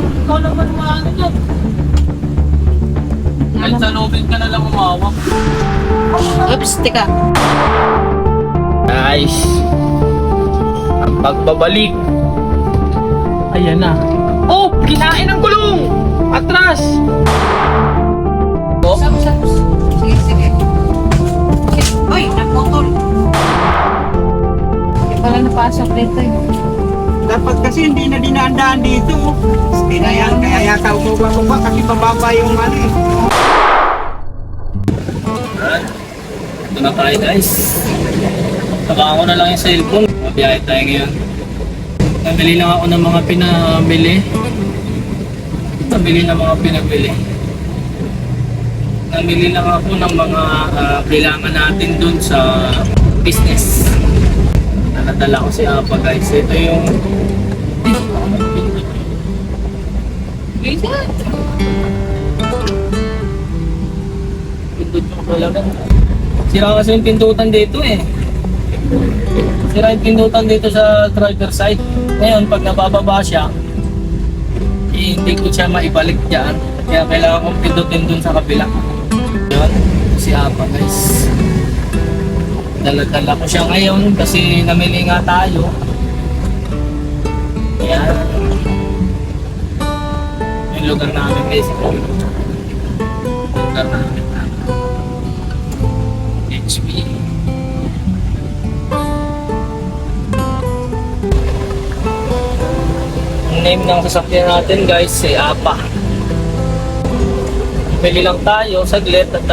ikaw naman maano dyan. Kahit sa lobin ka na lang umawak. Oops, teka. Guys, ang pagbabalik. Ayan na. Oh, kinain ng gulong! Atras! Oh, Sige, sige. Uy, nagputol. Hindi pala napasok dito eh. Dapat kasi hindi na dinadaan dito. Kaya yata umubaba kasi bababa yung ano eh. alright. Ito na tayo guys. Saka ako na lang yung cellphone. Mabiyahe tayo ngayon. Nabili lang ako ng mga pinabili. Nabili lang ako ng mga kailangan natin dun sa business. Nakadala ko si Apa guys. Ito yung pindot yung talaga. Sira kasi yung pindutan dito eh. Sira yung pindutan dito sa driver side. Ngayon pag nabababa siya, hindi ko siya maibalik dyan. Kaya kailangan kong pindutin dun sa kabila. Yun, si Apa guys. Dala-dala ko siya ngayon kasi namili nga tayo. Ayan. Yung lugar namin guys. Lugar namin. HP. Ang name ng sasakyan natin guys, si Apa. Bili lang tayo saglit at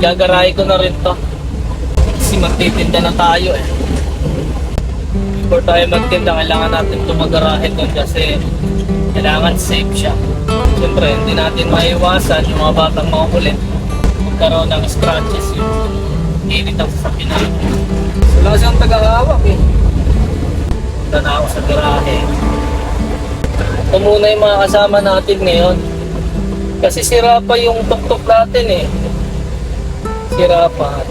gagarahe ko na rin to. Kasi magtitinda na tayo eh. Before tayo magtinda, kailangan natin ito magarahe doon kasi kailangan safe siya. Siyempre, hindi natin maiwasan yung mga batang makukulit magkaroon ng scratches yun. Init ang sasakyan natin. Wala siyang taga-hawak eh. Punta na ako sa garahe. Ito muna yung mga kasama natin ngayon. Kasi sira pa yung tuktok natin eh. Sira pa at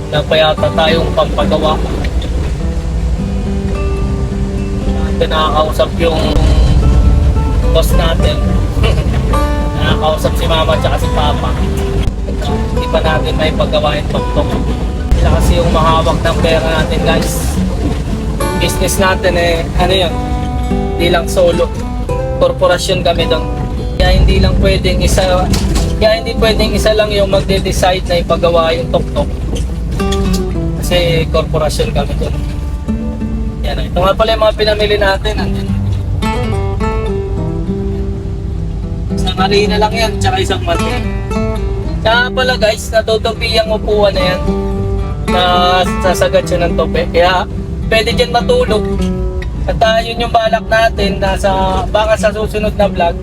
napayata tayong pampagawa. Nakakausap yung boss natin. Nakakausap si mama at si papa. Hindi pa natin may paggawa yung tuktok. Sila kasi yung mahawak ng pera natin guys. Business natin eh, ano yun? Hindi lang solo. Korporasyon kami doon. Kaya hindi pwedeng isa lang yung magde-decide na ipagawa yung tuktok. Kasi korporasyon kami doon. Yan, ito nga pala yung mga pinamili natin. Isang harina lang yan, tsaka isang mati. Kaya pala guys, natutupi yung upuan na yan. Na sasagad siya ng tope. Kaya pwede dyan matulog. At yun yung balak natin na baka sa susunod na vlog,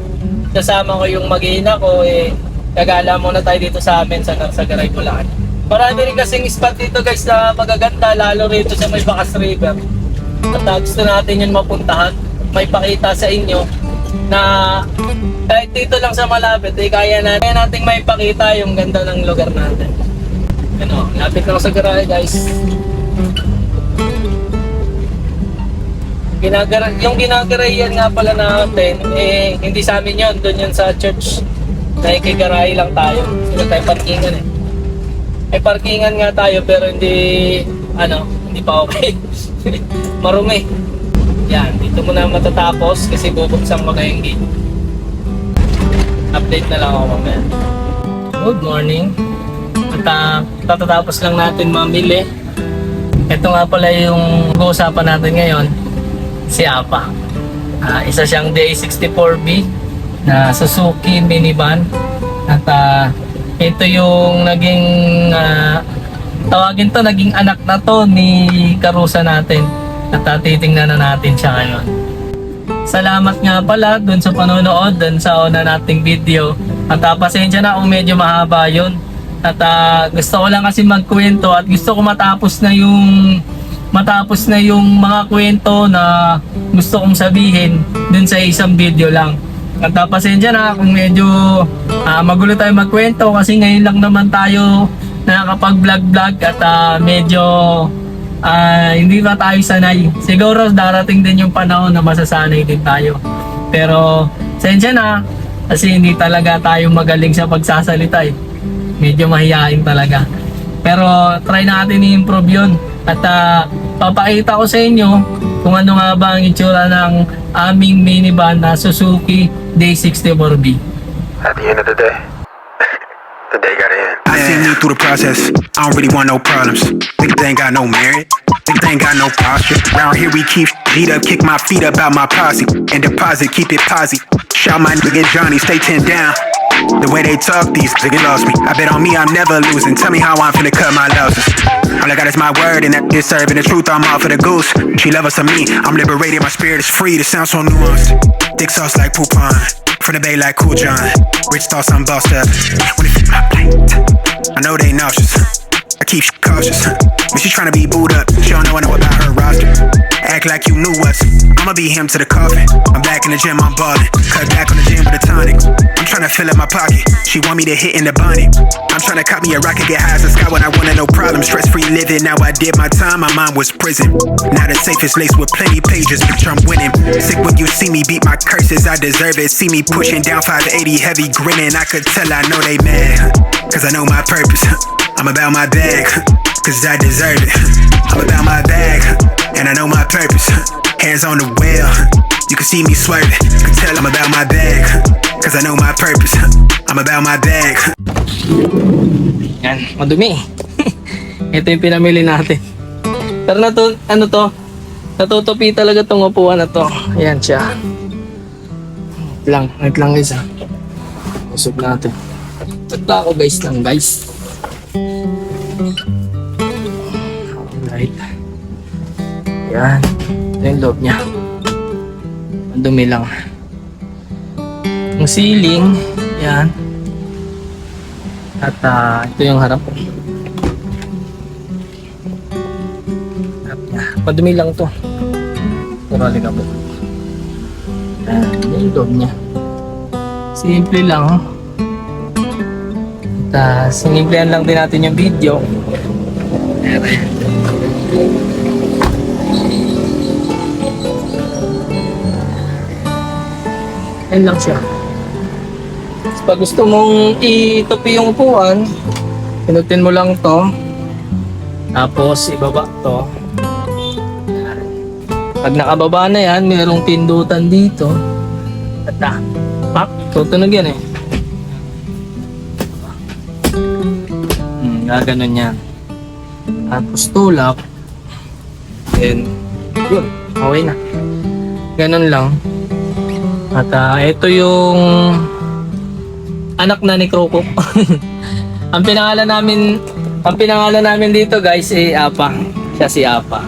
kasama ko yung mag-iina ko eh, gagala muna tayo dito sa amin sa Garay, Bulacan. Marami rin kasing spot dito guys na magaganda, lalo rito sa may Bacas River. At gusto natin yun mapuntahan, may pakita sa inyo na kahit dito lang sa malapit, eh, kaya nating may pakita yung ganda ng lugar natin. Ano, lapit lang sa Garay guys. Yung ginagarayan nga pala natin, eh, hindi sa amin yun, doon yun sa church. Nakikigaray lang tayo. Sila tayo parkingan eh. Ay parkingan nga tayo pero hindi pa okay. Marumi. Yan, dito muna matatapos kasi bubuksan ko na yung gate. Update na lang ako mamaya. Good morning. At tatatapos lang natin mamili. Ito nga pala yung uusapan natin ngayon. Si Apa. Isa siyang DA64B na Suzuki minivan. At ito yung naging tawagin to, naging anak na to ni Karusa natin. At titingnan na natin siya ngayon. Salamat nga pala dun sa panonood, dun sa una nating video. At pasensya na kung medyo mahaba yun. At gusto ko lang kasi magkwento at gusto ko matapos na yung mga kwento na gusto kong sabihin dun sa isang video lang. At pasensya na kung medyo magulo tayo magkwento kasi ngayon lang naman tayo nakakapag-vlog at medyo hindi pa tayo sanay. Siguro darating din yung panahon na masasanay din tayo. Pero sensya na kasi hindi talaga tayo magaling sa pagsasalita eh. Medyo mahihain talaga. Pero try natin i-improve yun. At papakita ko sa inyo kung ano nga ba ang itsura ng aming minivan na Suzuki Day64B. At the end of the day, the day got in. I seen me through the process. I don't really want no problems. Think they ain't got no merit. Think they ain't got no posture. Round here we keep beat up, kick my feet up out my posse, and deposit, keep it posy. Shout my nigga Johnny, stay 10 down. The way they talk, these niggas lost me. I bet on me, I'm never losing. Tell me how I'm finna cut my losses. All I got is my word, and that is serving the truth. I'm all for the goose. She love us or me. I'm liberated, my spirit is free. This sounds so nuanced. Thick sauce like Poupon. From the bay like Cool John. Rich thoughts, I'm bossed up. When it fit my plate, I know they nauseous. I keep cautious. But she tryna be booed up. She don't know about her roster. Act like you knew us. I'ma be him to the coffin. I'm back in the gym, I'm ballin'. Cut back on the gym with a tonic. I'm tryna fill up my pocket. She want me to hit in the bonnet. I'm tryna cop me a rocket, get high as the sky when I wanted no problem. Stress-free living, now I did my time. My mind was prison. Now the safest laced with plenty pages. Bitch, I'm winning. Sick when you see me beat my curses. I deserve it. See me pushing down 580, heavy grinning. I could tell I know they mad. Cause I know my purpose. I'm about my bag, cause I deserve it. I'm about my bag, and I know my purpose. Hands on the wheel, you can see me swerving. Can tell I'm about my bag, cause I know my purpose. I'm about my bag. Yan, madumi. Ito yung pinamili natin. Pero natutupi talaga tong upuan na to. Ayan siya. Wait lang guys ha. Usog natin. Tagla ako guys. Alright. Yan. Ito yung loob niya. Ang dumi lang. Ang ceiling. Yan. At ito yung harap. Harap niya. Madumi lang to. Purali ka po. Yan. Yung loob niya. Simple lang. At sinimplihan lang din natin yung video. Ayan lang siya. Pag gusto mong itupi yung upuan, pinutin mo lang to. Tapos ibaba to. Pag nakababa na yan, mayroong pindutan dito. At pak, tutunog yan eh. Gaganon yan. Tapos tulak. Then, yun. Okay na. Ganon lang. At ito yung anak na ni Kroko. ang pinangalan namin dito guys ay Apa. Siya si Apa.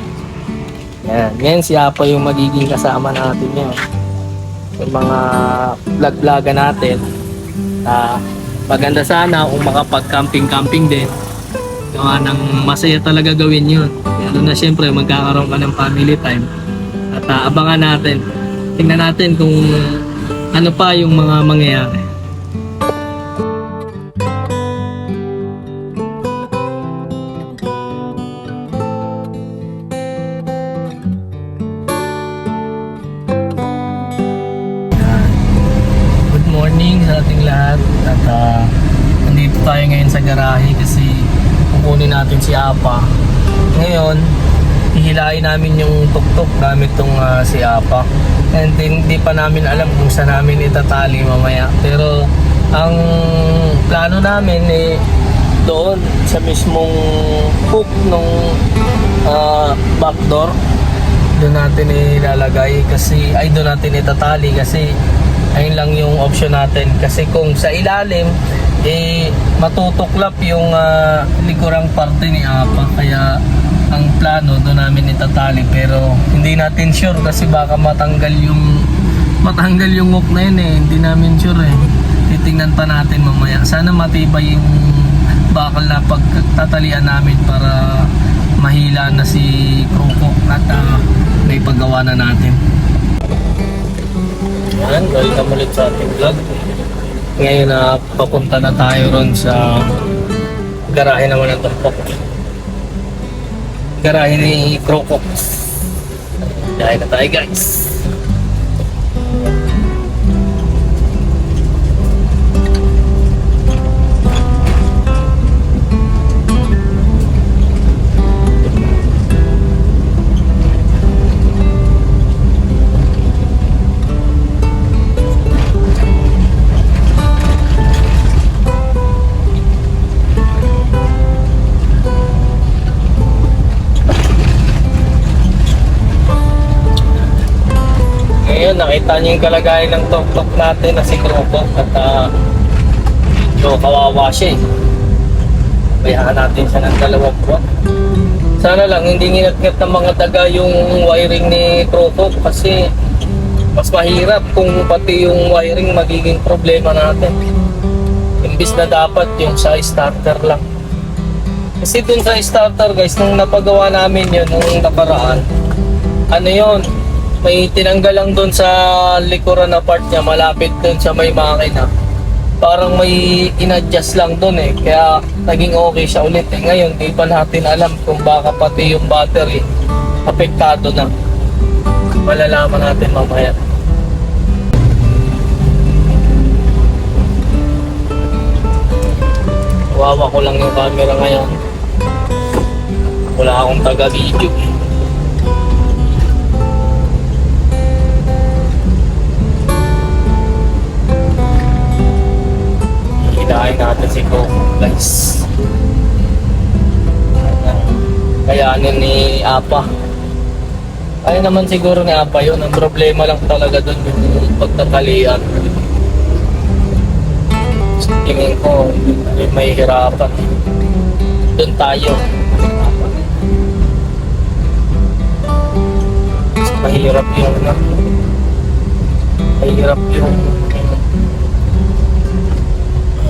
Yan. Yan si Apa yung magiging kasama natin yun. Yung mga vlog-vloga natin. Maganda sana kung makapag-camping-camping din. Gawa ng masaya talaga gawin yun. Lalo na syempre magkakaroon ka ng family time. At abangan natin. Tingnan natin kung ano pa yung mga mangyayari. Good morning sa ating lahat. At nandito tayo ngayon sa garahe kasi kukunin natin si Apa. Ngayon, hihilain namin yung tuktok gamit tong si Apa. And hindi pa namin alam kung saan namin itatali mamaya. Pero ang plano namin doon sa mismong hook nung back door. Doon natin ilalagay kasi doon natin itatali kasi ayun lang yung option natin. Kasi kung sa ilalim matutuklap yung likurang parte ni Apa, kaya ang plano doon namin itatali, pero hindi natin sure kasi baka matanggal yung hook na yun hindi namin sure titingnan pa natin mamaya. Sana matibay yung bakal na pagtatalian namin para mahila na si Kroko at may paggawa na natin. Yan, welcome ulit sa ating vlog. Ngayon papunta na tayo ron sa garahe naman ng tuktok. garahe ni Croco. Dahil na tayo guys. Ngayon, nakita niyo yung kalagayan ng tok-tok natin na si Croco at medyo kawawa siya eh. Bayaan natin siya ng 2 buwan. Sana lang hindi ngingat-ngat ng mga daga yung wiring ni Croco kasi mas mahirap kung pati yung wiring magiging problema natin. Imbis na dapat yung sa starter lang. Kasi dun sa starter guys, nung napagawa namin yun, nung nakaraan, ano yun, may tinanggal lang doon sa likuran na part niya, malapit doon sa may makina. Parang may in-adjust lang doon eh, kaya naging okay siya ulit eh. Ngayon, di pa natin alam kung baka pati yung battery apektado na. Malalaman natin mamaya. Wawa ko lang yung camera ngayon. Wala akong taga-video. Hilahin natin si Coco guys. Kayanin ni Apa. Kaya naman siguro ni Apa yun. Ang problema lang talaga doon yung pagtatalian. Tingin ko may hirapan. Doon tayo. Mahirap yung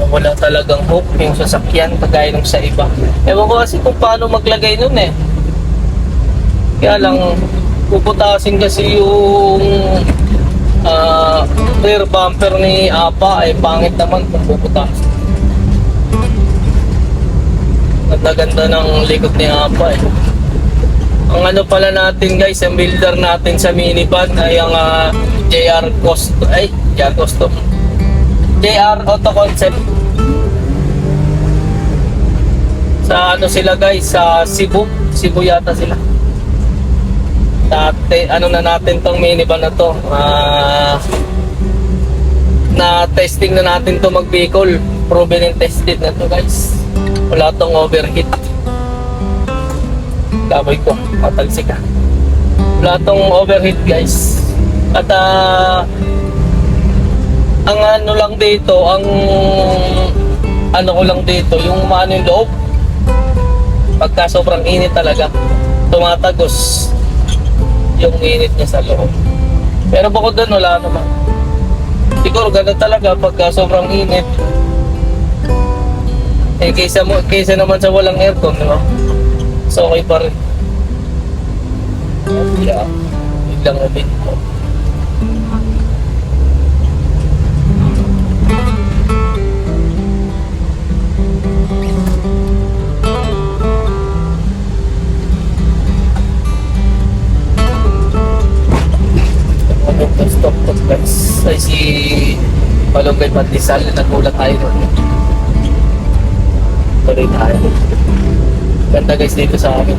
wala talagang hook yung sasakyan kagaya nung sa iba. Ewan ko kasi kung paano maglagay nun eh. Kaya lang puputasin kasi yung rear bumper ni Apa ay pangit naman kung puputasin. Ganda-ganda ng likod ni Apa eh. Ang ano pala natin guys, ang builder natin sa minivan ay ang JR Auto Concept. Sa ano sila guys, sa Cebu yata sila. Dati, ano na natin tong minivan na to, na testing na natin to mag-Bicol. Proven and tested na to guys. Wala tong overheat. Laboy ko, matalsik ka. Wala tong overheat guys. At ang ano lang dito, ang ano ko lang dito, yung maano yung loob. Pagka sobrang init talaga, tumatagos yung init niya sa loob. Pero bukod doon, wala naman. Siguro ganun talaga pagka sobrang init. Eh, kaysa naman sa walang aircon, di ba? So, okay pa rin. Yeah, biglang ubin ko. Stop to guys. Ay si Palonggay Pandesal, nagulat tayo doon. Tuloy tayo. Ganda guys dito sa amin.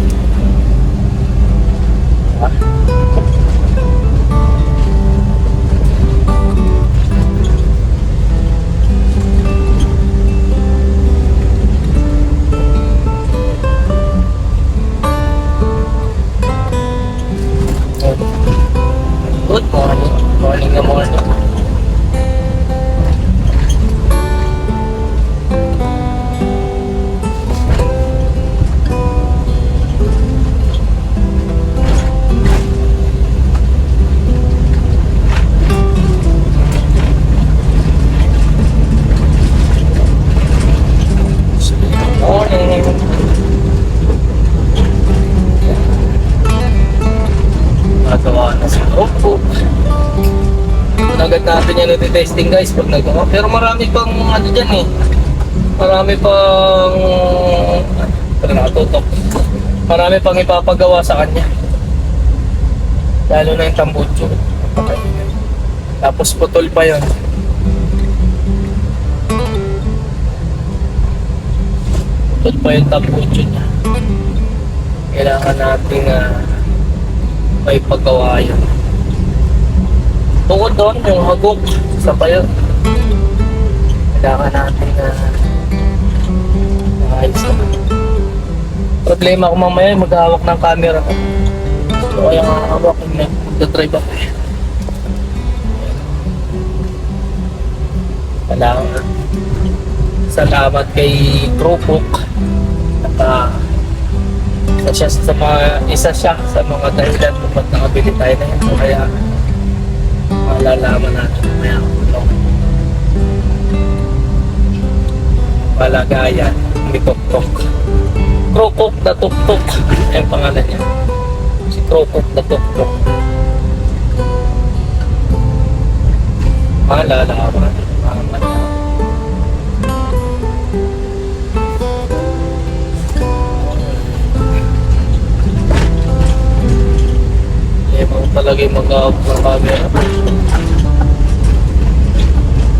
Good morning. Morning na morning. Morning. Nagawa na si Croco. Agad natin yan iti-testing guys pag nagawa. Pero marami pang ano dyan eh. Marami pang pero nakatutok. Marami pang ipapagawa sa kanya. Lalo na yung tambucho. Tapos putol pa yon. Putol pa yung tambucho niya. Kailangan natin may paggawa yun. Bukod doon, yung hagok sa payo. Kailangan natin ayos na. Problema ko mamaya maghahawak ng camera ko. So kaya nga hawak ko na magdadrive ako eh. Kailangan. Salamat kay Tropok. Isa siya sa mga dahilan kung ba't nakabili tayo na yun. So kaya malalaman natin mamaya kung palagayan ni Tok-Tok. Krokok na Tok-Tok ay ang pangalan niya. Si Krokok na Tok-Tok. Malalaman. Talaga yung mag-out ng camera.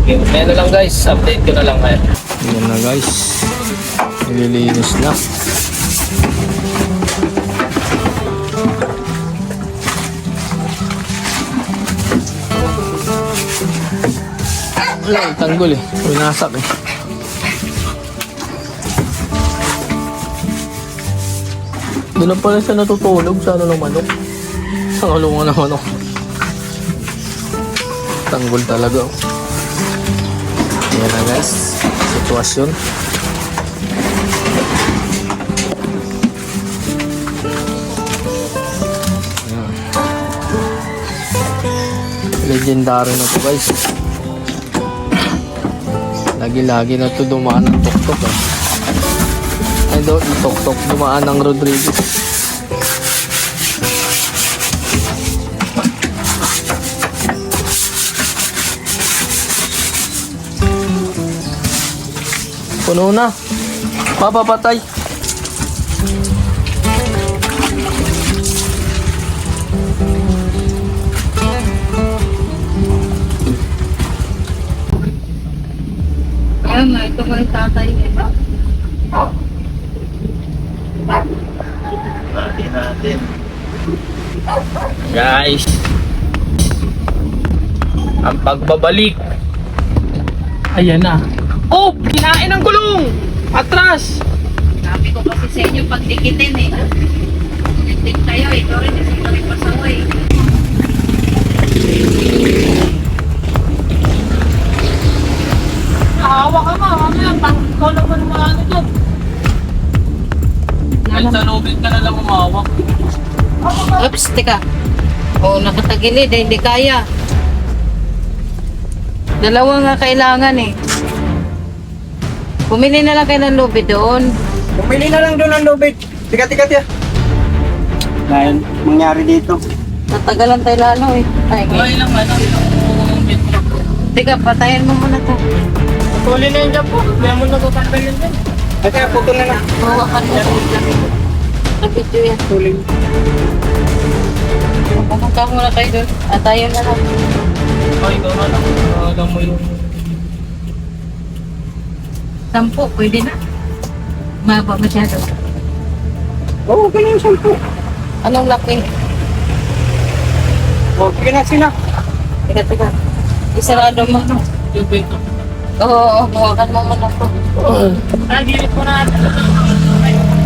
Okay, kaya na lang guys, update ko na lang ngayon. Yan na guys, nililinis na. Wala, tanggol eh, winasak eh. Doon na pala siya natutulog sa ano ng manok. Ang alungan ng manok. Tanggol talaga. Yan na guys, sitwasyon. Yan. Legendary na to guys. Lagi-lagi na to dumaan ng Tok-Tok eh. Ay doon, Tok-Tok dumaan ng Rodriguez. Puno na. Papapatay. Ayun nga, ito ko yung tatay niya. Natin. Guys. Ang pagbabalik. Ayan na. Oh! Kinain ang gulong! Atras! Sabi ko kasi sa inyo pagdikitin eh. Dikitin kayo eh. Ito rin kasi ito rin pasaway. Hawa ka ma, mamaya. Ikaw naman maano dyan. Kahit sa lobit ka na lang umawak. Oops, teka. Oo, nakatagilid eh. Hindi kaya. Dalawa nga kailangan eh. Bumili na lang kayo ng lobby doon. Pumili na lang doon ng lubid. Tikat-tikat ya. Dahil mangyari dito. Natagalan tayo lalo eh. Ay, Wala ilang ano, ilang metro. teka, patayin mo muna to. Tuloy na yun dyan po. Kaya mo natutanggalin din. Ay kaya puto na na. Hawakan mo. Nag-video yan. Tuloy. Pumunta muna kayo doon. At tayo na lang. Ay, ikaw na lang. Alam mo yung... 10, pwede na. Maba masyado. Oo, ganyan yung 10. Anong laki? O, sige na sila. Teka. Isarado mo. Yung bento. Oo, hawakan mo muna to. Ah, gilit mo na.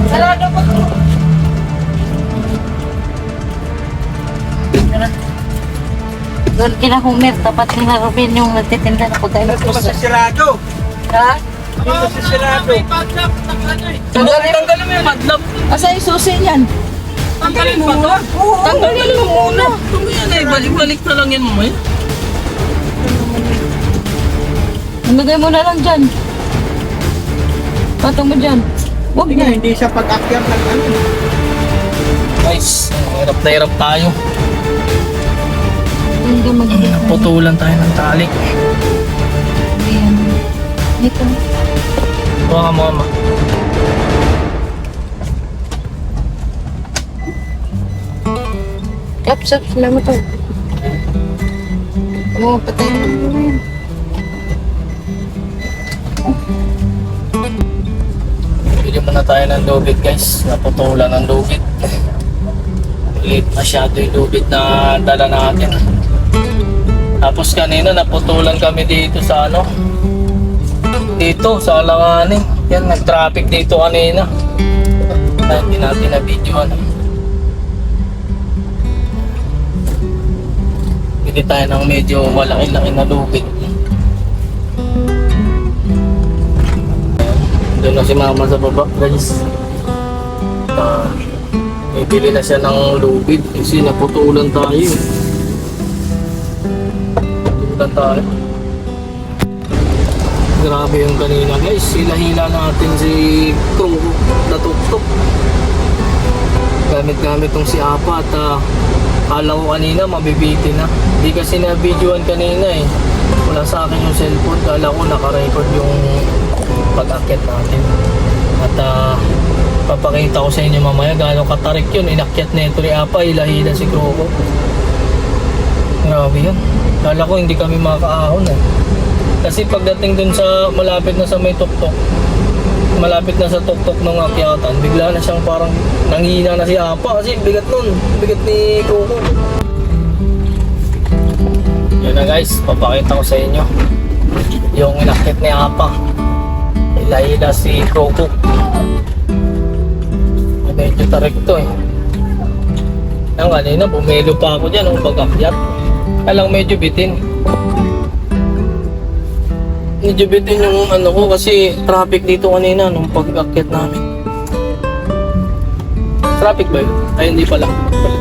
Sarado mo to. Doon kina Homer, tapat ni Robin yung nagtitinda na pagkain ng Ito puso. masasirado. Ha? Ito masasirado. Tanggalin mo yung madlap. Asa yung susi niyan? Tanggalin mo to. Tanggalin mo muna. Ito yan eh. Balik-balik na lang yan mo eh. Nalagay mo na lang dyan. Patong mo dyan. Huwag Hindi, na. hindi siya pag-akyat ng ano. Guys, hirap na hirap tayo. Hindi mag-ibig. Putulan tayo ng tali. Ayan. Dito. Huwag ka mama. Sap, sila mo to. Oo, patay mo yun. Bili muna tayo ng lubid guys. Naputulan ng lubid. Late masyado yung lubid na dala natin. Tapos kanina naputulan kami dito sa ano. Dito sa Alanganin. Yan, nag-traffic dito kanina. Kaya hindi natin na-videoan. Bili tayo ng medyo malaki-laki na lubid. Doon na si mama sa baba guys. Bibili na siya ng lubid kasi naputulan tayo. Naputulan tayo. Grabe yung kanina guys. Hila-hila natin si Kroko na tuktok. Gamit-gamit tong si Apa at kala ko kanina mabibiti na. Hindi kasi na-videoan kanina eh. Wala sa akin yung cellphone. Kala ko naka-record yung pag-akit natin. At papakita ko sa inyo mamaya gaano katarik yun. Inakyat na ito ni Apa. Hila-hila si Kroko. Grabe yun. Kala ko hindi kami makaahon eh. Kasi pagdating dun sa malapit na sa may tuktok, malapit na sa tuktok ng akyatan, bigla na siyang parang nanghihina na si Apa kasi bigat nun, bigat ni Kroko. Yun na guys, papakita ko sa inyo yung inakit ni Apa. Hila-hila si Kroko. Medyo tarik to eh. Ang kanina, bumelo pa ako dyan nung pag-akyat. Alang medyo bitin. Medyo bitin yung ano ko kasi traffic dito kanina nung pag-akyat namin. Traffic ba yun? Ay hindi pala.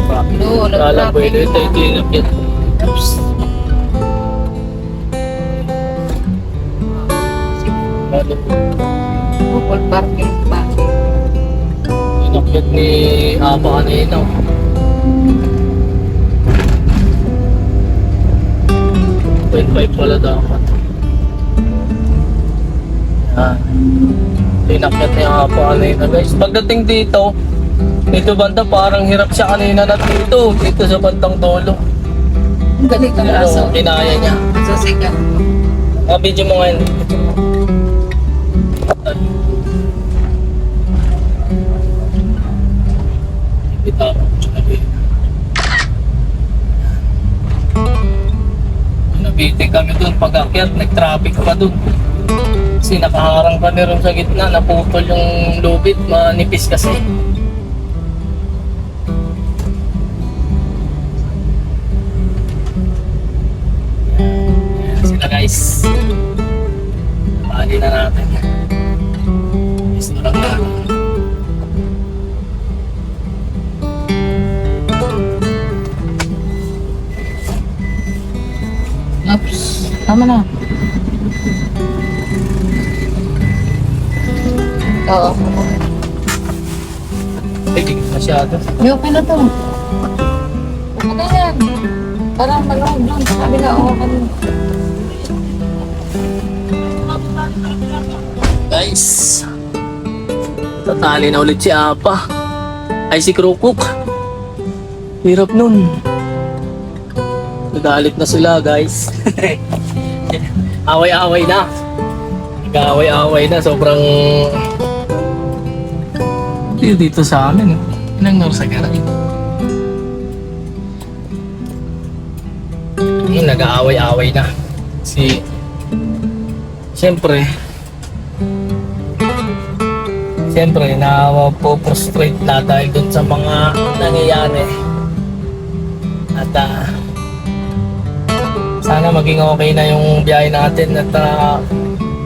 Traffic. Oo, Kala ko nag-traffic. ito yung akyat. Oops. Bukol parking pa. Inakyat ni Apa kanina. .5 pala dapat. Yan. Inakyat ni Apa kanina guys. Pagdating dito banda parang hirap siya kanina na dito sa bandang dulo. Ang galing ng Pero aso. kinaya niya. Sa sikat. Video mo ngayon. Ito. Nabitin kami dun pag-akyat, nag-traffic pa dun. Kasi nakaharang kami rin sa gitna, naputol yung lubid, manipis kasi. Ayan sila guys. Bali na natin. Gusto lang natin. Oops. Tama na. Oo. Ay, masyado. May okay na to. Okay na yan. Parang maluwag lang sa kabila. Okay na. Guys, tatali na ulit si Apa. Ay, si Kroko. Hirap nun. Nagalit na sila guys. Away-away na. Nag-away-away na. Sobrang dito sa amin. Ilang oras sa garay. Nag-aaway-away na. Siyempre na-frustrate na dahil dun sa mga nangyayari. At sana maging okay na yung biyahe natin at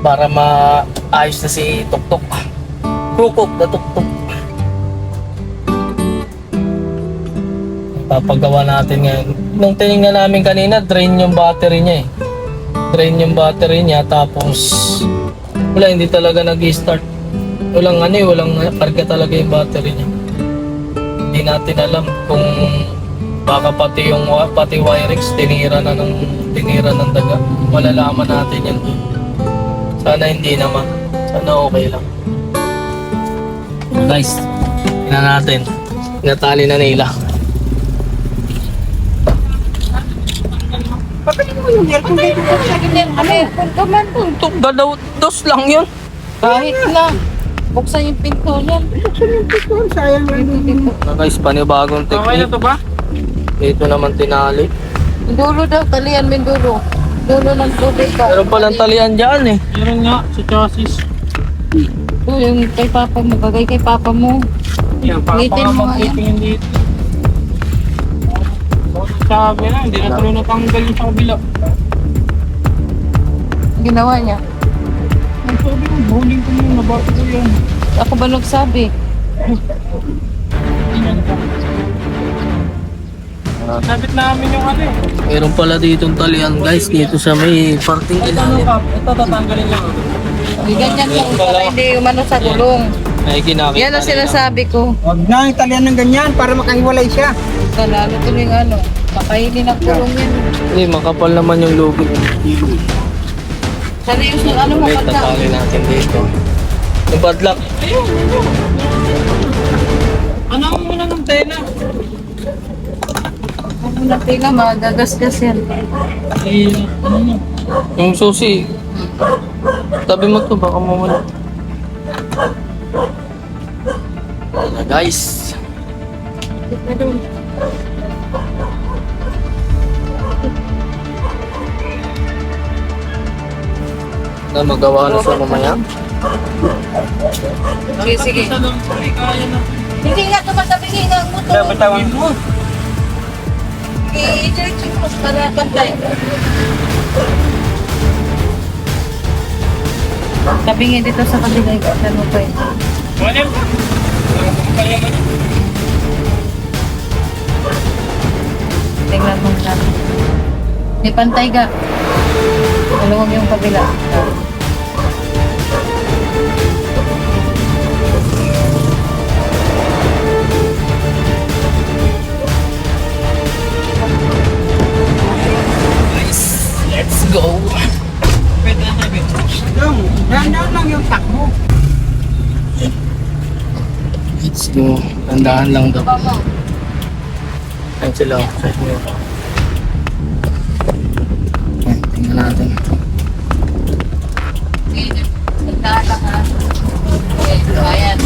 para maayos na si Tuktok. Krukok na Tuktok. Papagawa natin ngayon. Nung tinignan namin kanina, drain yung battery niya eh. Drain yung battery niya tapos wala, hindi talaga nag-start. Walang karga talaga yung battery niya. Hindi natin alam kung baka pati wirings tinira ng daga. Malalaman natin yan. Sana hindi naman. Sana okay lang. Guys, tingnan natin. Natali na nila. Pagkain mo yung aircon dito. Aircon ka man. Dos lang yun. Kahit na. Buksan yung pinto niyan. Buksan yung aircon. Sayang lang. Guys, panibagong technique. to ba? Dito naman tinali. Dulo daw, talian mo yung dulo. Dulo ng tubig ka. Meron palang talian dyan eh. Meron nga, sa chassis. Ito yung kay papa mo, bagay kay papa mo. Yan, Ulitin mo nga yan. magtitingin dito. Sabi na, hindi na tuloy natanggal yung sa kabila. Ginawa niya. Ang sabi ko, bowling ko muna, bakit ko yan? Ako ba nagsabi? Sabit namin yung ano eh. Meron pala ditong talian guys. Dito sa may parting ilalim. Ito tatanggalin lang. Ganyan mo, para hindi umano sa gulong. Ay, kinakita Yan ang sinasabi ko. Huwag na italian ng ganyan para makahiwalay siya. Lalo tuloy yung ano, makainin ang gulong yan. Hindi, makapal naman yung lubid. Sana yung ano mo, Wait, pagka. tatali natin dito. Yung padlock. Ano mo muna ng tela? Kung muna tingnan, magagasgas yan. Yung susi. Tabi mo to, baka mawala. Wala guys. Na magawa na siya mamaya. Sige, sige. Hindi nga tumatabi nga ang motor. Bitawan mo. I-check mo para pantay. Tabingin dito sa kabila yung ano pa yun. Wala pa. Tingnan mo na. May pantay ka. Maluwag yung kabila. Guys, let's go. Dahan-dahan lang yung takbo. Let's go. Tandaan lang daw. Baba. Ayun sila. Ayan, tingnan natin. Tandaan lang ha. Ayan.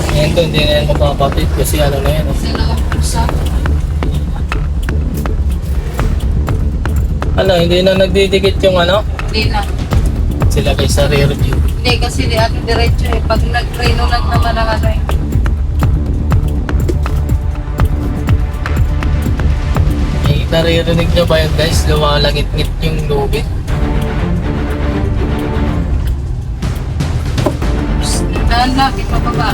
Ngayon to, hindi na yan mapapapit kasi ano na yan. Sila ang pulsa. Ano, hindi na nagdidikit yung ano? Hindi na. Sila guys sa rear view. Hindi kasi di ano diretso eh. Pag nag-treno lang naman ang ano eh. Naririnig nyo ba yun guys? Lumalangit-ngit yung lubid. Daan lang, ipababa.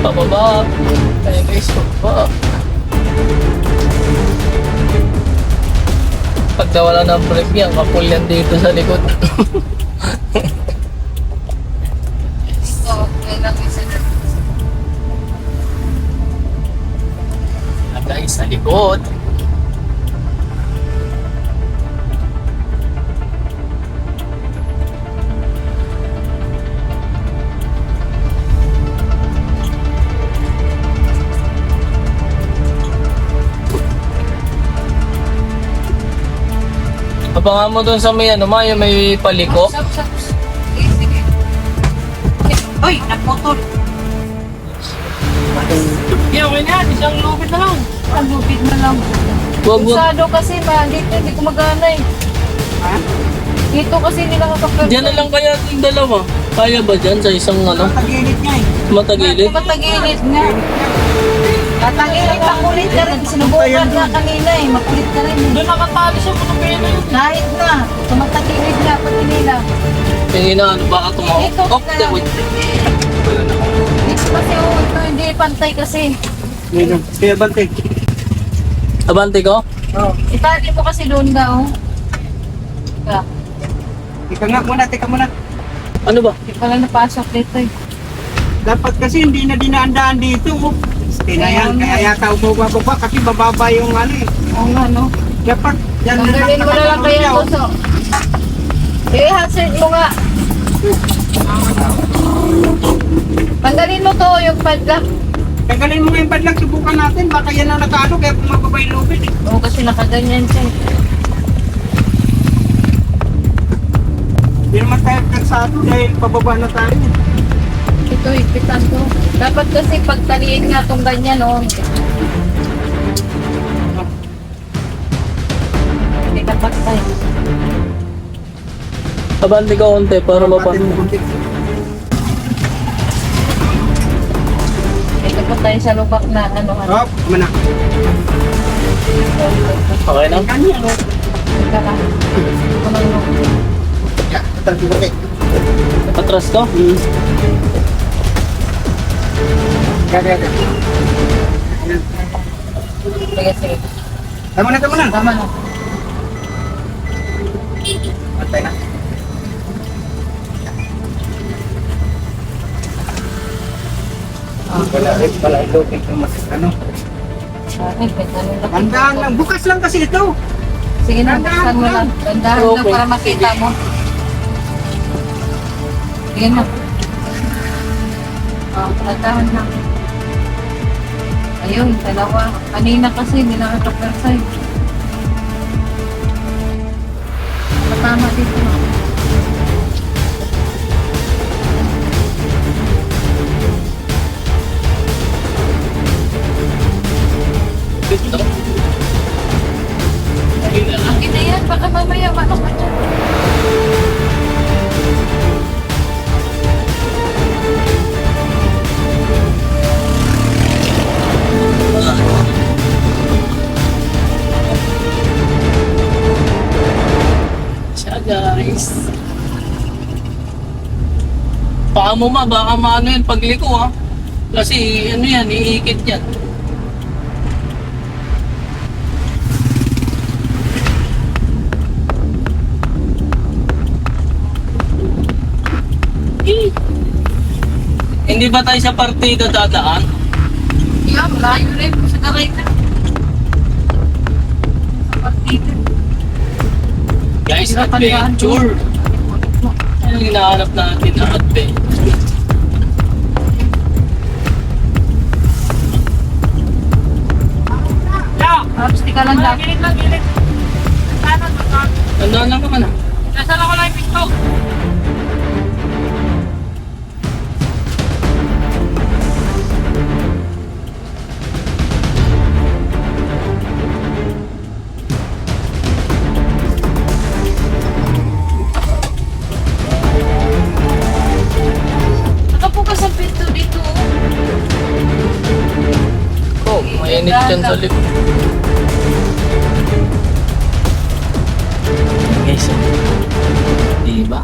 Pababa. Ayun guys, pababa. Pag nawala ng brake yan, kapul yan dito sa likod. Dito, kailang isa na. Guys, sa likod. Abangan mo dun sa may ano, may paliko. Sap. Sige, sige. Uy, naputol. Yeah, okay na. Isang lupit na lang. Ang lupit na lang. Wag mo. Usado kasi ma, dito hindi ko magana eh. Ha? Dito kasi nila kakapag. Diyan na lang kaya yung dalawa. Kaya ba dyan sa isang ano, Tagilid nga eh. matagilid? Matagilid nga. Matagilid, makulit ka rin. Sinubukan nga kanina eh. Makulit ka rin. Doon nakatali sa mga pena yun. Kahit na. Tumatagilid nga pati nila. Tingin na ano, baka tumawag. Ito, Oh, na lang. wait. Dito kasi ito hindi pantay kasi. Yun. Kaya bante. Abante ko? Oo. Itali mo kasi doon daw. Ka. Teka muna. Ano ba? Hindi pala napasok dito eh. Dapat kasi hindi na dinaan-daan dito. Kaya yata umubaba kasi bababa yung ano eh. Oo nga no. Dapat Yan Tanggalin mo na lang kaya niya, yung puso. Sige, hazard mo nga. Tanggalin mo to, yung padlock. Tanggalin mo nga yung padlock, subukan natin. Baka yan ang nakaano, kaya bumababa yung lubid. Oo, kasi nakaganyan siya. Hindi naman tayo kagsado dahil pababa na tayo. Ito, ipitan to. Dapat kasi pagtaliin nga itong ganyan, oh. Hindi ka paktay. Abante ka konti para mapano. Ito po tayo sa lubak na ano. Hop, mana. Okay na? Ganyan, no? Ika lang. Ito lang, no. Yeah, tatang buti. Patras ko? Gagagag. Sige, sige. Tama na, tama na. Tama na. Patay na. Wala ito, mas ano. Bakit? May tanong na. Tandaan lang, bukas lang kasi ito. Sige na, buksan mo lang. Dandahan lang Okay. para makita mo. Sige na. Dandahan lang. Ayun, dalawa. Kanina kasi, hindi nakatapwersay. Matama dito. Dito? Akin na yan, baka mamaya manok ka dyan. Siya guys. Baka mo baka maano yan pagliko ha. Kasi ano yan, iikit yan. Hindi ba tayo sa partida dadaan? Yan, layo rin. Sa garay na. Sa partida. Guys, Hirap adventure. Ano yung hinahanap natin na adventure? Harap, di ka lang lang. Tandaan lang naman ah. Nasaan ako lang yung pinto? Nakapo ka sa pinto dito. Oh, mainit dyan sa likod. Guys, diba?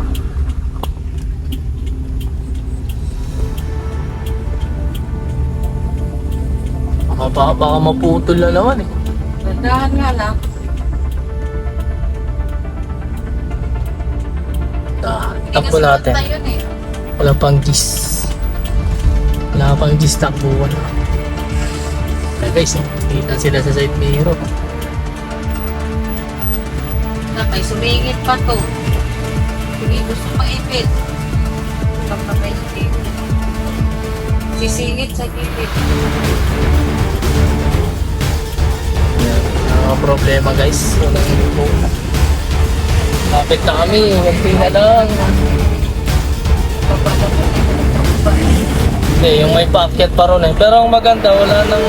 Baka maputol na naman eh. Dandahan nga lang. Takbo natin. Tayo eh. Wala pang gis. Wala pang gis takbuhan. Kaya guys, kita sila sa side mirror. May sumingit pa to. Hindi gusto maipit. Kapag may ipit. Sisingit sa gilid. Mga problema guys. Walang ito. Kapit na kami. Kunti na lang. Hindi, yung may paakyat pa ron eh. Pero ang maganda, wala nang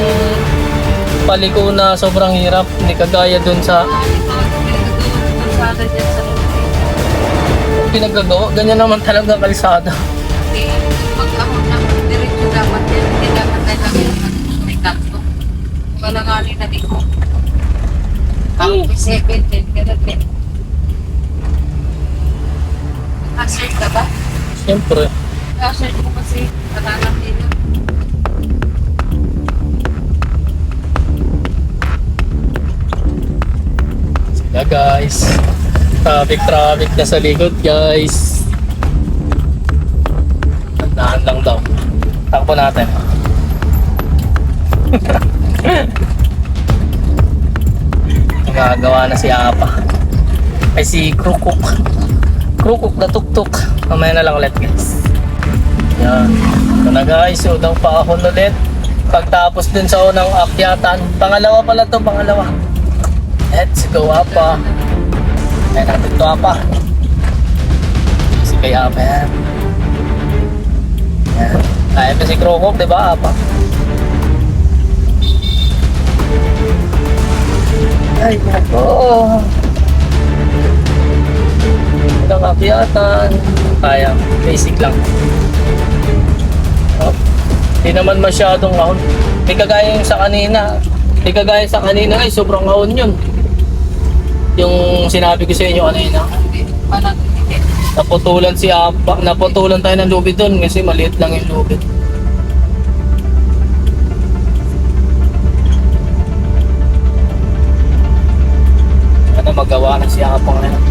paliko na sobrang hirap. Hindi kagaya dun sa Kalsada dyan sa loob. pinagagawa. Ganyan naman talaga kalsada. Hindi, pag ako na diretso dapat yan. Hindi dapat tayo kami may kanto. Wala nga rin na dito. Ang 7 din, gano'n din. Assert ka ba? Siyempre. Assert mo kasi kanalang dito. Sila guys. Traffic na sa likod guys. Tandaan lang daw. Takbo natin. Gagawa na si Apa. Ay si Krukuk. Krukuk na tuktok. Mamaya na lang ulit guys. Yan. Ito na guys. Unang paahon ulit. Pagtapos dun sa unang akyatan. Pangalawa pala to, pangalawa. Let's go Apa. Ayan natin to Apa. Si kay Apa yan. Yan. Kaya pa si Krukuk, diba Apa? Ay, nako. Ang akyatan. Kaya, basic lang. Oh, di naman masyadong ahon. Di kagaya yung sa kanina. Di kagaya sa kanina ay sobrang ahon yun. Yung sinabi ko sa inyo kanina. Naputulan si Apa. Naputulan tayo ng lubid doon kasi maliit lang yung lubid. Ano magawa na si Apa ngayon.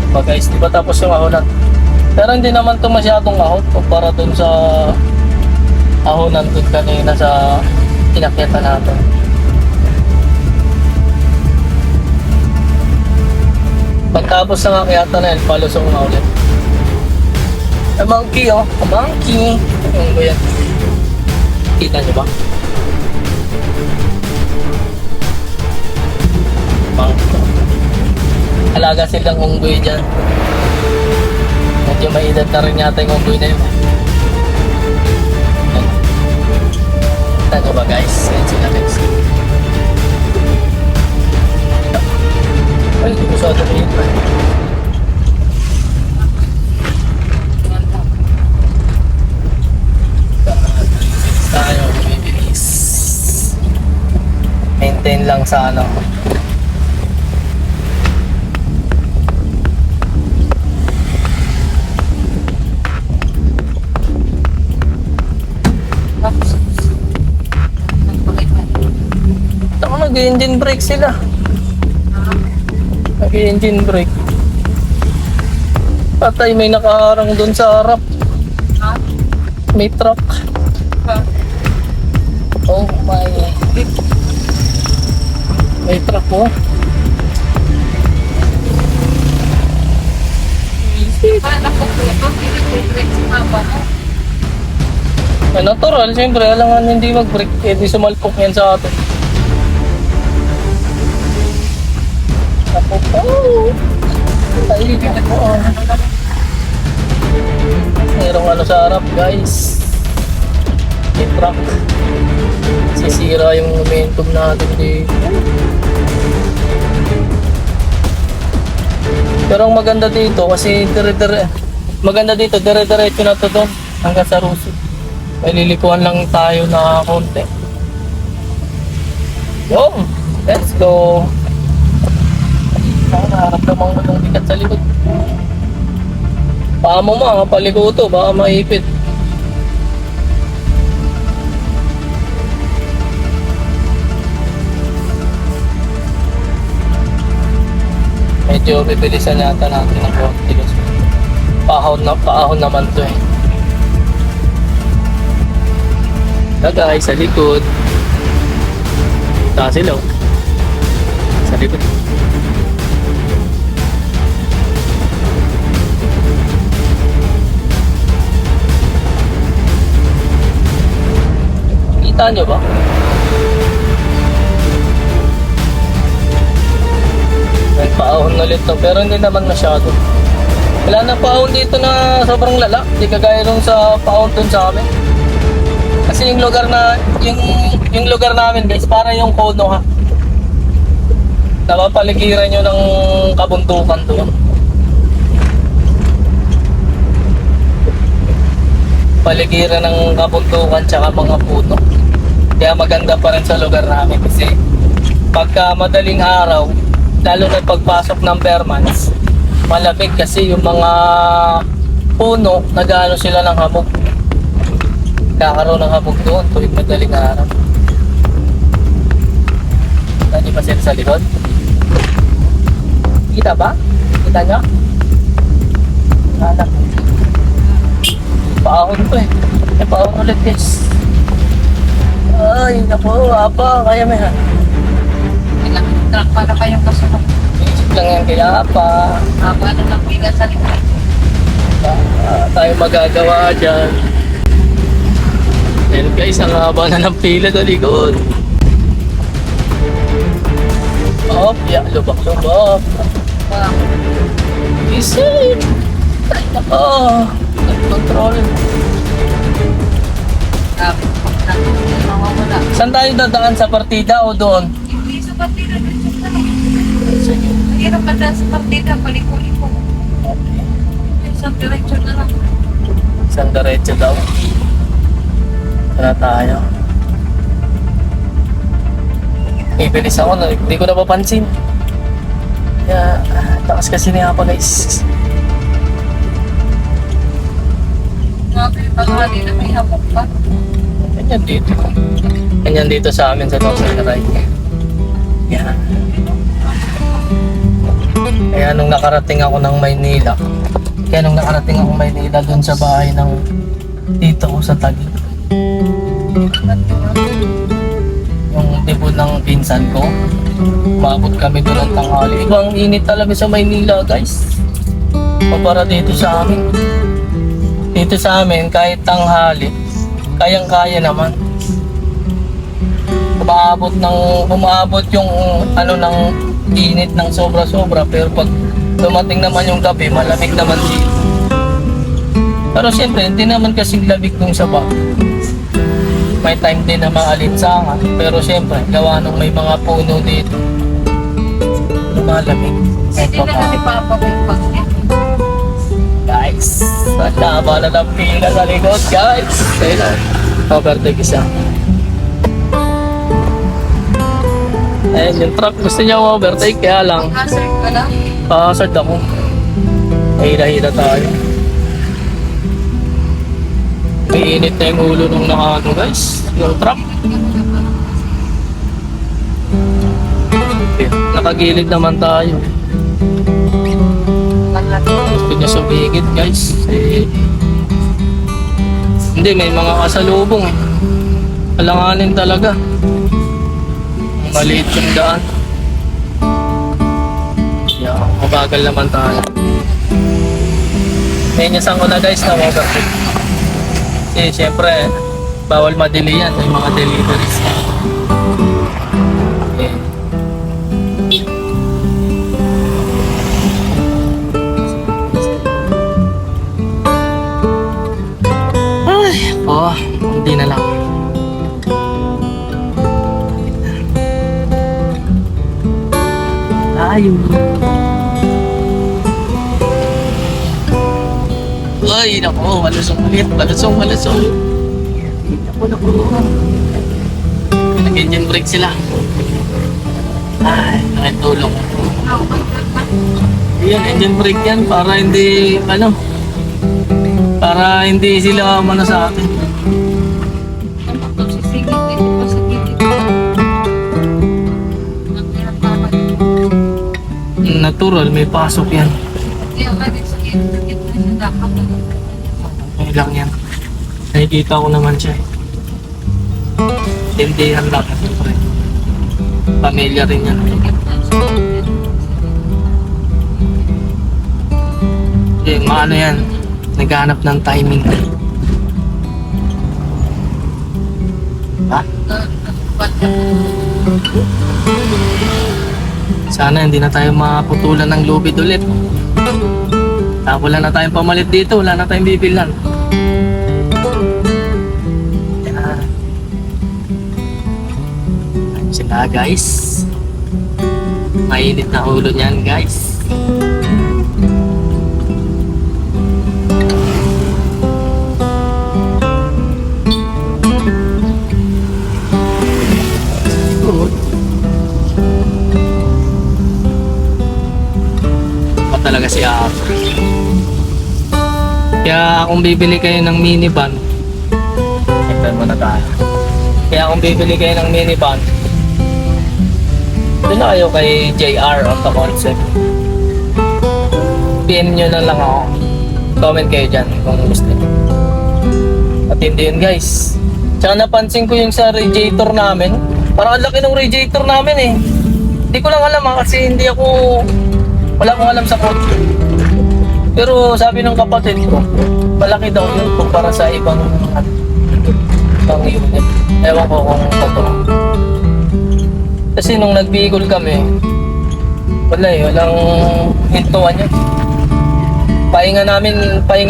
So guys, di ba tapos yung ahonan? Pero hindi naman to masyadong ahon kumpara dun sa ahonan dun kanina sa inakyatan natin. Pagtapos ng akyatan na yun, palusong na ulit. A monkey oh, a monkey. Ano ba yan? Kita nyo ba? Monkey. Alaga silang unggoy dyan. Medyo may edad na rin yata yung unggoy na yun. Ano ba guys? Yan sila guys. Ay, hindi ko sa ito yun. Tayo, bibilis. Maintain lang sa ano. Nag-engine brake sila. Nag-engine brake. Patay, may nakaharang doon sa harap. May truck. Oh my. May truck oh. Natural, siyempre, alangan hindi mag-brake. Eh, di sumalpok yan sa atin. Ako po. Ay, ako. Merong ano sa harap, guys. Yung truck. Sisira yung momentum natin dito. Pero ang maganda dito kasi maganda dito, dire-diretso na to doon hanggang sa Rusi. May lilikuan lang tayo na konti. Yo, let's go. Nakaramdaman ko ng bigat sa likod. Baka mo paliko to, baka maipit. Medyo bibilisan yata natin ng konti kasi paahon naman to eh. Ito guys, sa likod. Ito sila oh. Sa likod. Kita nyo ba? May paahon ulit to, pero hindi naman masyado. Wala na paahon dito na sobrang lala. Hindi kagaya nung sa paahon dun sa amin. Kasi yung lugar namin guys, para yung kono ha. Napapaligiran nyo ng kabuntukan doon. Paligiran ng kabuntukan tsaka mga puno. Kaya maganda pa rin sa lugar namin kasi pagka madaling araw, lalo na pagpasok ng bare months, malamig kasi yung mga puno, nag-ano sila ng hamog. Kakaroon ng habog doon tuwing madaling araw. Hindi ba sila sa likod? Kita ba? Kita nyo? Anak. Paahon to eh. May paahon ulit guys. Ay, naku, apa, kaya may ha. Ilang truck para kayong kasunod. kaya pa. Haba na ng pila sa likod. Tayo magagawa dyan. Ayun guys, ang haba na ng pila sa likod. Ya, lubak-lubak. Wow. Easy. Ay, nako. Control. Grabe. Hindi mawawala. Saan tayo dadaan, sa partida o doon? Hindi sa partida. Mahirap pa dahil sa partida. Paliko-liko. Isang direction na lang. Isang diretso daw. Tara tayo. Ibilis ako, hindi ko napapansin. Kaya, takas kasi niya ako guys. Grabe, panghali na may hamok pa. Ganyan dito. Ganyan dito sa amin sa Dawson Ray. Yan. Kaya nung nakarating ako ng Maynila, dun sa bahay ng tito ko sa Taguig, yung debut ng pinsan ko, umabot kami doon ng tanghali. Ibang init talaga sa Maynila guys. Para dito sa amin. Dito sa amin, kahit tanghali, kayang-kaya naman. Umabot yung ano ng init ng sobra-sobra, pero pag dumating naman yung gabi, malamig naman dito. Pero siyempre, hindi naman kasing labig nung sa bag. May time din na maalinsangan, pero siyempre, gawa nung may mga puno dito, lumalamig. Hindi na lang ipapabigpag niya. Guys, tama na ng pila sa likod, guys. Ayun, overtake isa. Ayun, yung truck gusto niya overtake, kaya lang, Hazard ka lang. pasad ako. Hira-hira tayo. May init na yung ulo nung nakano, guys. Yung truck. Nakagilid naman tayo. Gusto niya sumigit, guys. Hindi, may mga kasalubong. Alanganin talaga. Maliit yung daan. Yeah, mabagal naman tayo. Nenyasan ko na guys na overtake. Kasi syempre, bawal madili yan. May mga deliveries. Okay. Hindi na lang. Tayo. Ay, naku, malusong ulit. Malusong. Naku. Nag-engine brake sila. Ay, nakitulong. Yan, engine brake yan para hindi sila mana sa atin. Sisigit dito pa sa gilid. Natural, may pasok yan. Hindi ako din sa gilid na dapat. Okay lang yan. Nakikita ko naman siya. Tindihan lang. Siyempre. Pamilya rin yan. Maano yan? Naghanap ng timing. Ha? Sana hindi na tayo maputulan ng lubid ulit. Wala na tayong pamalit dito, wala na tayong bibilan. Yan. Ayun sila guys. Mainit na ulo niyan guys. Good. Talaga si Ap. Kaya kung bibili kayo ng minivan, ito muna tayo. Kaya kung bibili kayo ng minivan, doon na kayo kay JR Auto Concept. PM nyo na lang ako. Comment kayo dyan kung gusto nyo. At hindi yun guys. Tsaka napansin ko yung sa radiator namin. Parang ang laki ng radiator namin eh. Hindi ko lang alam kasi hindi ako Wala akong alam sa kotse. Pero sabi ng kapatid ko, malaki daw yun kumpara sa ibang unit. Ewan ko kung totoo. Kasi nung nagbigol kami, walang hintuan yun. Pahinga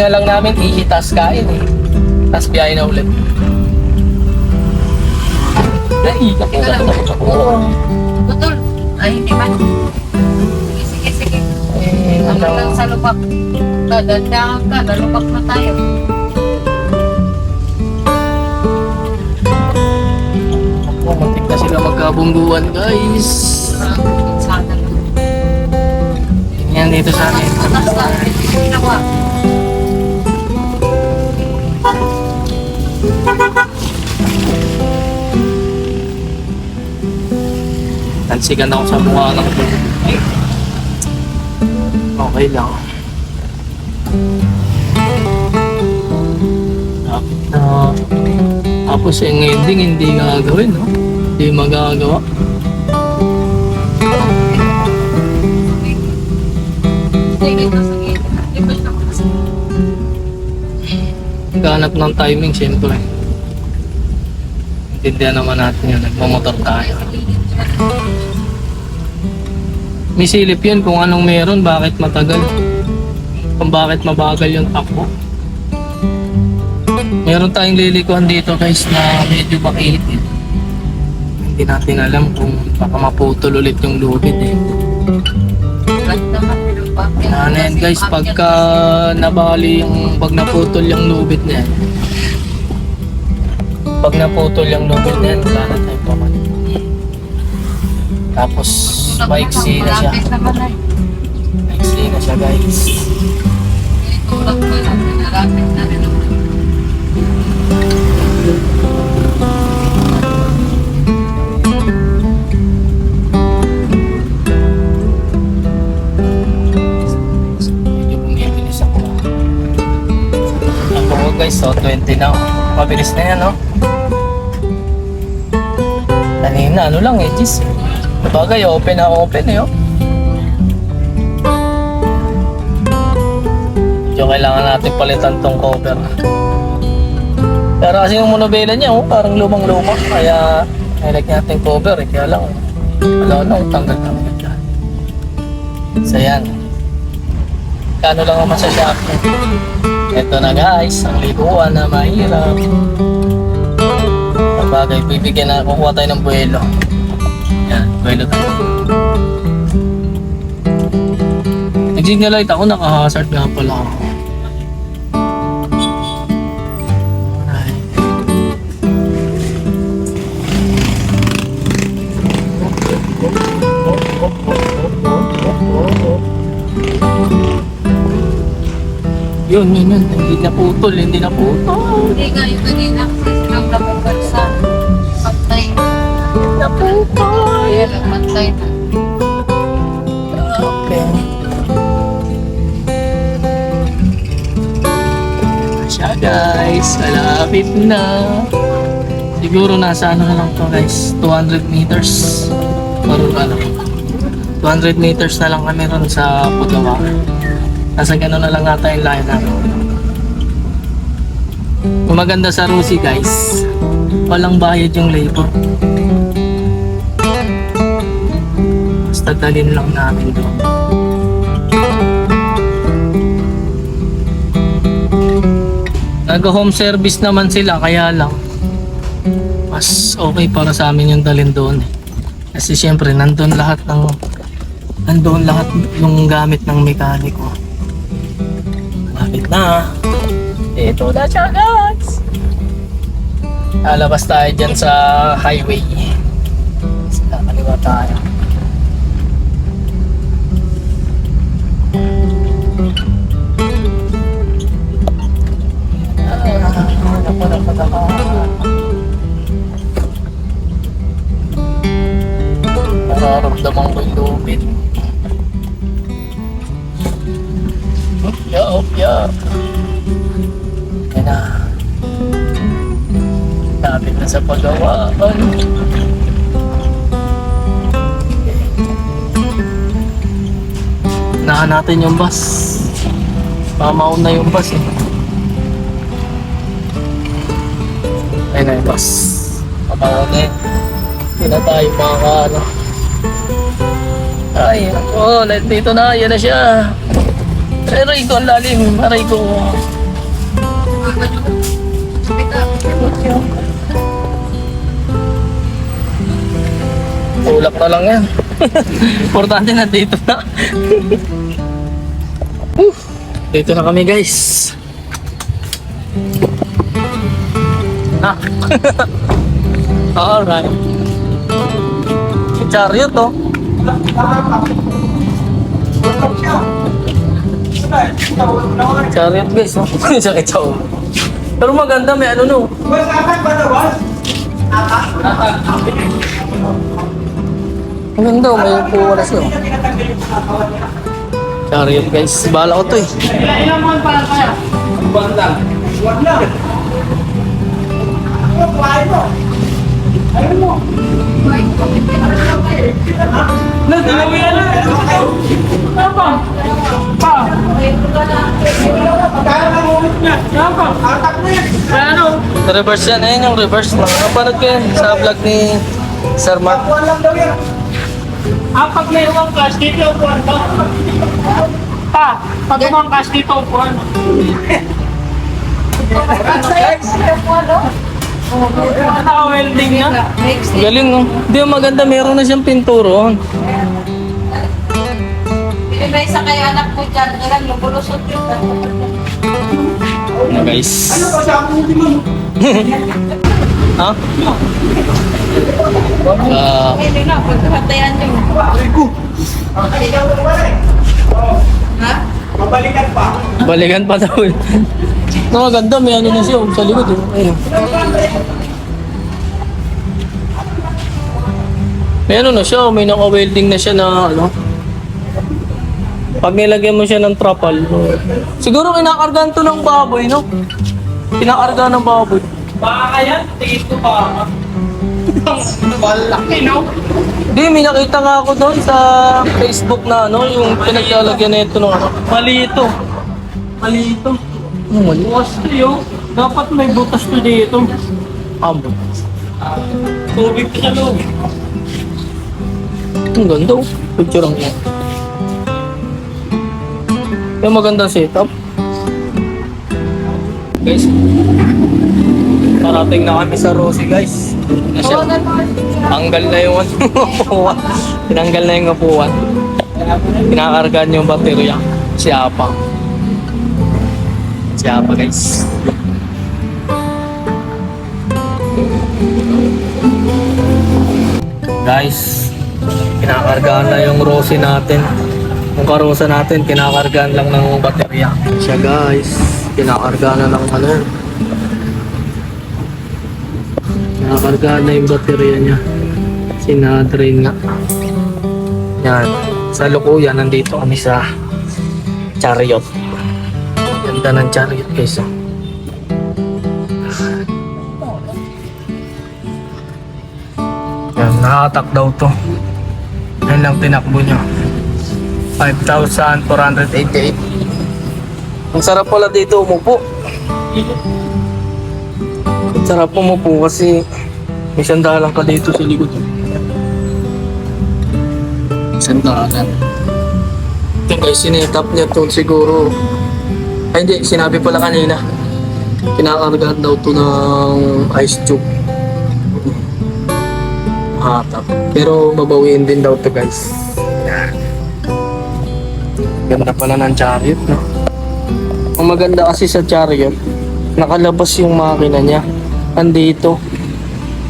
lang namin, ihitas kain eh. Tapos biyahe na ulit. Ay, Oo. Putol. Ay, hindi man. Sige. Ano lang sa lubak. Dadaan ka, lalubak na tayo. Muntik na sila magkabungguan, guys. Sana lang. Yan dito sa amin. Patas lang. Ginawa. Tansikan ako sa mukha ng okay lang. Dapat na. Tapos yung ending hindi gagawin, no? Hindi magagawa. Sige, sige. Iba na ako kasi. Ganap ng timing, siyempre. Intindihan naman natin yun. Nagmamotor tayo. May silip yun kung anong meron, bakit matagal. Kung bakit mabagal yung takbo. Meron tayong lilikuan dito guys na medyo makitid. Hindi natin alam kung baka maputol ulit yung lubid eh. Lahat naman nilubak. Ano yan guys, pagka nabali yung, pag naputol yung lubid niya. Pag naputol yung lubid niya, wala na tayong pamalit. Tapos maiksi na siya. Maiksi na siya guys. Tulak pa lang. Narapit na rin ako. Medyo bumibilis ako. Ako guys, so 20 na. Mabilis na yan, no? Kanina, ano lang eh, Gis. Sabagay, open na open eh, oh. Medyo kailangan natin palitan tong cover. Pero kasi yung monobela niya, oh, parang lumang-luma. Kaya, nilagyan natin cover eh. Kaya lang, wala, tanggal-tanggal ka. So yan. Kano lang naman sa shop. Ito na guys, ang likuan na mahirap. Sabagay, bibigyan na, kukuha tayo ng buwelo. Yan, buwelo tayo. Nag-signal light ako, naka-hazard nga pala ako. Alright. Yun. Hindi na putol. Hindi nga yung kanina kasi silang nabugal sa pantay. Naputol. Kaya lang pantay na. Okay. Siya guys, malapit na. Siguro nasa ano na lang to guys, 200 meters. Parang ano, 200 meters na lang kami ron sa Pugawa. Nasa gano'n na lang ata yung line namin. Kung maganda sa Rusi guys, walang bayad yung labor. Basta dalhin lang namin doon. Nag-home service naman sila, kaya lang mas okay para sa amin yung dalhin doon eh. Kasi syempre nandun lahat yung gamit ng mekaniko. Malapit na. Ito na siya guys. Lalabas tayo dyan sa highway. Sa kaliwa tayo. Nararamdaman ko yung lupit. Opya. Yan na. Lapit na sa pagawaan. Unahan natin yung bus. Mamaon na yung bus eh. Ayun na yung bus. Mamaon na yun. Hindi na tayo makakaano. Ay, oh, dito na. Yan na siya. Aray ko, ang lalim. Aray ko. Tulak na lang yan. Importante na dito na. Dito na kami guys. Alright. Chariot oh. Chariot guys oh. Sakit sa ulo. Pero maganda, may ano no. Ang ganda oh, may puwalas no. Chariot guys, bahala ko to eh. Ilan mo para kaya? Wag lang. Ayun mo. Nagdalawi na. Apa? Pa. Kaya na ulit niya. Apa? Atak na yan. Ano? Reverse yan, ayun yung reverse. Napanood ko yan sa vlog ni Sir Mark. Kuwan lang daw yan. Apat na yung cash dito kuwan ba? Pa, pag umang cash dito kuwan. Naka-welding na. Galing no. Hindi yung maganda, meron na siyang pinturon. Pinibay sa kay anak ko dyan, ilang yung bulusot yun. Ano guys? Ano ba sa akong ultimo? Ha? Hindi na, pagkakatayan nyo. Rico. Ha? Mabalikan pa. Balikan pa daw eh. No, maganda, may ano na siya sa likod eh. Ayun. May ano na siya, may naka-welding na siya na ano. Pag nilagyan mo siya ng trapal. Siguro kinakargaan to ng baboy, no? Kinakargaan ng baboy. Baka kaya, tingin ko baka. Malaki, no? Di, may nakita nga ako doon sa Facebook na ano, yung pinaglalagyan na ito ng ano. Malito. Malito. Mali. Bukas to yun. Dapat may butas to dito. Ambot. Tubig sa loob. Ang ganda oh. Picture ang yan. Yung magandang setup. Guys, parating na kami sa Rosie guys. Na siya. Tanggal na yung upuan. Tinanggal na yung upuan. Kinakargaan yung baterya. Si Apa. Si Apa guys. Guys, kinakargaan na yung Rosie natin. Yung karosa natin, kinakargaan lang ng baterya. Siya guys, kinakargaan na ng ano. Kinakargaan na yung baterya niya. Sinadrain nga. Yan. Sa lukuyan, nandito kami sa Chariot. Ganda ng Chariot guys. Oh. Yan, nakatak daw to. Yan lang tinakbo niya. 5,488. Ang sarap pala dito umupo. Ang sarap umupo kasi may sandalan ka dito sa likod. Sandalan. Ito guys, sinetap niya to siguro. Ay hindi, sinabi pala kanina. Kinakargaan daw to ng ice tube. Hatap. Pero babawiin din daw to guys. Ganda pala ng Chariot, no? Ang maganda kasi sa Chariot, nakalabas yung makina niya. Andito.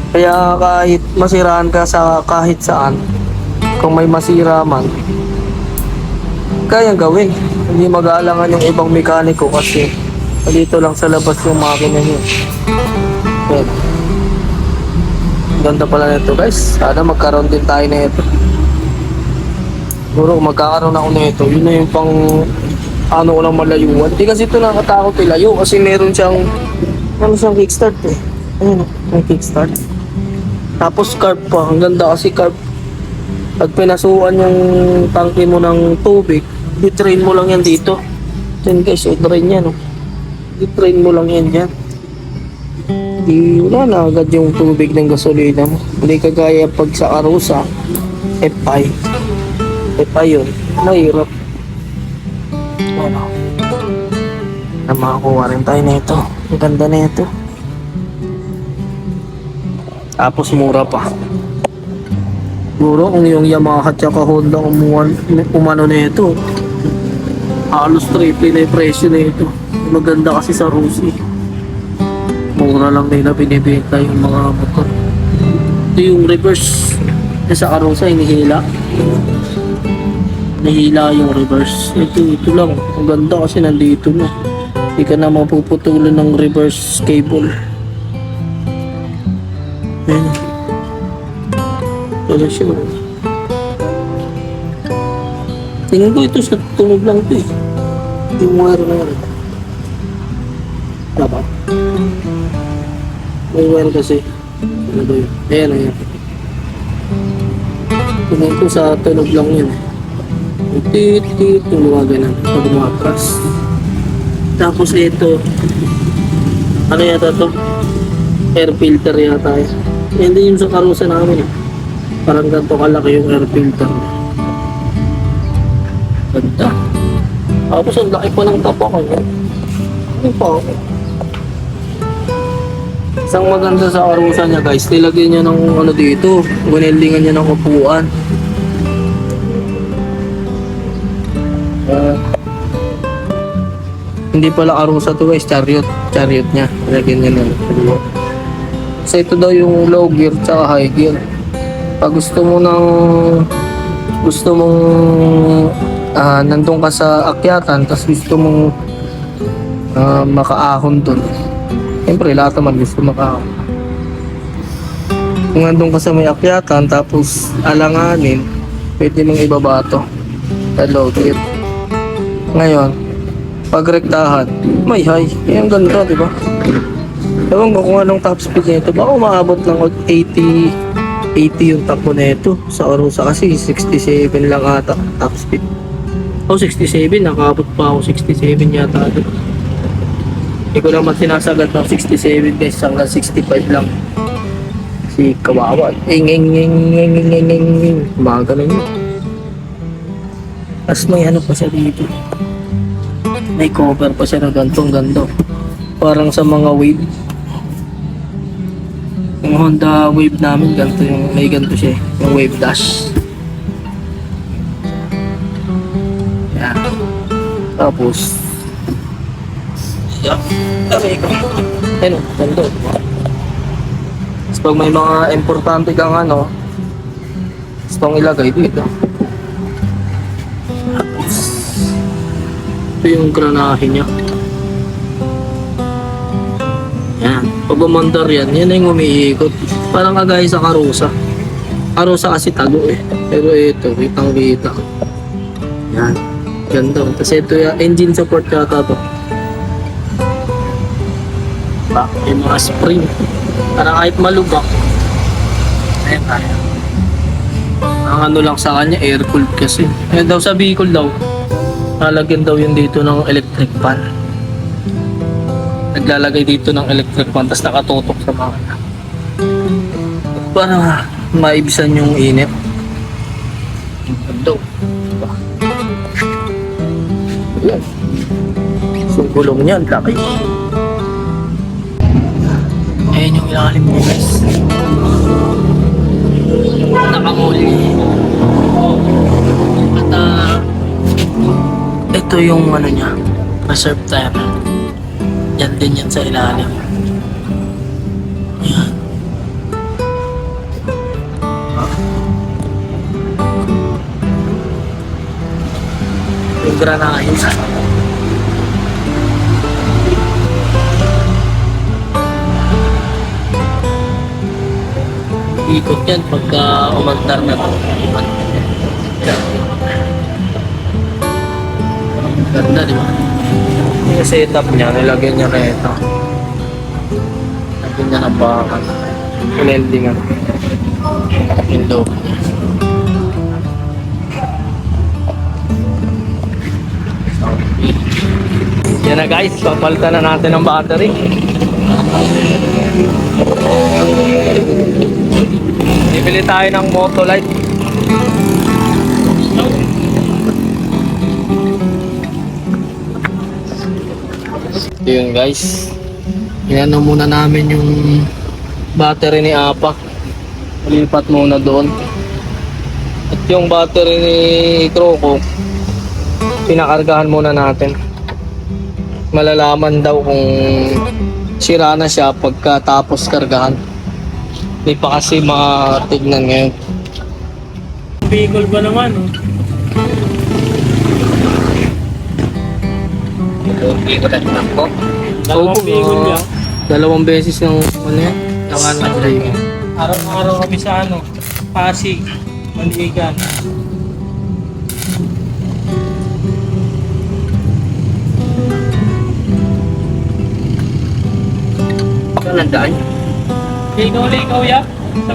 Kaya kahit masiraan ka sa kahit saan, kung may masira man, kayang gawin. Hindi mag-aalangan yung ibang mekaniko kasi dito lang sa labas yung makina niya. Yan. Ganda pala nito guys. Sana magkaroon din tayo na ito. Siguro magkakaroon ako na ito. Yun na yung pang ano ko lang malayuan. Hindi kasi ito nakatakot ilayo kasi meron siyang ano siyang kickstart eh. Ayun, may kickstart. Tapos carb pa. Ang ganda kasi carb. Pag pinasuan yung tangke mo ng tubig, I-train mo lang yan dito. Yan guys, i-train yan. Oh. I-train mo lang yan dyan. Di wala na agad yung tubig ng gasolina mo. Hindi kagaya pag sa Arusa, FI. FI yun. Mahirap. Ano? Na makakuha rin tayo na ito. Ang ganda na ito. Tapos mura pa. Siguro kung yung Yamaha at saka Honda umano na ito, halos triple na yung presyo na ito. Maganda kasi sa Rusi. Mura lang nila binibenta yung mga motor. Ito yung reverse. Sa Arosa, hinihila. Nahila yung reverse. Ito lang. Ang ganda kasi nandito na. Hindi ka na mapuputulan ng reverse cable. Ayan. Wala siya. Tingin ko ito sa tunog lang ito eh. Yung wire na yun. Dapat. May wire kasi. Ano ba yun? Ayan, ayan. Tingin ko sa tunog lang yun. Tit-tit yung mga ganun. Pag umatras. Tapos ito. Ano yata to? Air filter yata eh. Hindi yung sa karusa namin eh. Parang ganito kalaki yung air filter. Ganda. Tapos ang laki pa ng tapakan eh. Ano pa ako? Isang maganda sa karusa niya guys, nilagyan niya ng ano dito, wineldingan niya ng upuan. Hindi pala karusa to guys, chariot niya, nilagyan niya ng upuan. Kasi ito daw yung low gear tsaka high gear. Pag gusto mong nandun ka sa akyatan, tapos gusto mong makaahon dun. Siyempre, lahat naman gusto makaahon. Kung nandun ka sa may akyatan, tapos alanganin, pwede mong ibaba to sa low gear. Ngayon, pag rektahan, may high. Yan, ganda, di ba? Ewan ko kung anong top speed nito. Baka umaabot lang 80 yung takbo na ito. Sa Arusa kasi 67 lang ata top speed. 67, nakaabot pa ako 67 yata. Hindi ko naman sinasagat ng 67 guys, hanggang 65 lang. Si kawawa. Mga ganun yun. Tapos may ano pa siya dito. May cover pa siya na gantong ganda. Parang sa mga wave. Yung Honda Wave namin, ganito yung may ganito siya, yung Wave Dash. Yan. Tapos, yan. Ayun, ganito. Tapos pag may mga importante kang ano, gusto kong ilagay dito. Tapos, ito yung granahe niya. Yan. Pag umandar yan na yung umiikot. Parang kagaya sa karusa. Karusa kasi tago eh. Pero ito, kitang-kita. Yan. Ganda. Tapos ito yung engine support yata to. Yung mga spring. Parang kahit malubak. Ayan kaya. Ang ano lang sa kanya, air cooled kasi. Ayan daw sa Bicol daw. Nalagyan daw yun dito ng electric fan. Naglalagay dito ng electric fan tapos nakatutok sa makina para maibisan yung init. Ito yan, so gulong niya laki. Ayan yung ilalim niya guys, nakamuli. At ito yung ano niya, reserve tire. Yan din yan sa ilalim. Yan. Yung granahe. Ikot yan pagka umandar na ito. Ganda, di ba? Yung setup niya, nilagyan niya na ito. Nilagyan niya ng bakan. Pinendingan. Yung loob niya. Yan na guys, papalitan na natin ang battery. Bibili tayo ng Motolite. Ito yun guys. Yan na muna namin yung battery ni Apa. Lipat muna doon. At yung battery ni Croco, pinakargahan muna natin. Malalaman daw kung sira na siya pagkatapos kargahan. Hindi pa kasi matignan ngayon. Bicol ba naman? Dalawang bicol yan. Dalawang beses ng ano yan? Araw-araw kami sa ano, Pasig, Maligan. Saan nandaan? Ligaw-ligaw ya.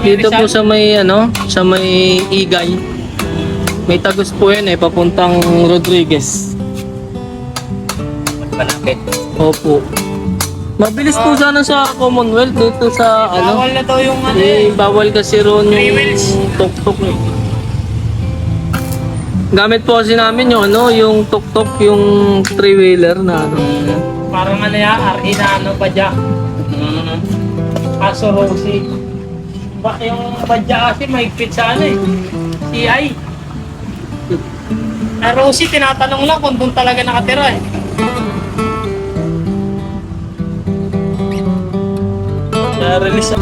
Dito po sa may ano, sa may Igay. May tagos po yan papuntang Rodriguez. Malapit. Opo. Mabilis po sana sa Commonwealth dito sa ano. Bawal na daw yung ano Bawal kasi roon Three yung wheels. tuk-tuk. Gamit po kasi namin yung ano, yung tuk-tuk, yung three-wheeler na ano. Parang ano ya, RE na ano, badya. Kaso Rosie. Yung badya kasi mahigpit sa ano CI. Rosie, tinatanong lang kung doon talaga nakatira Na-release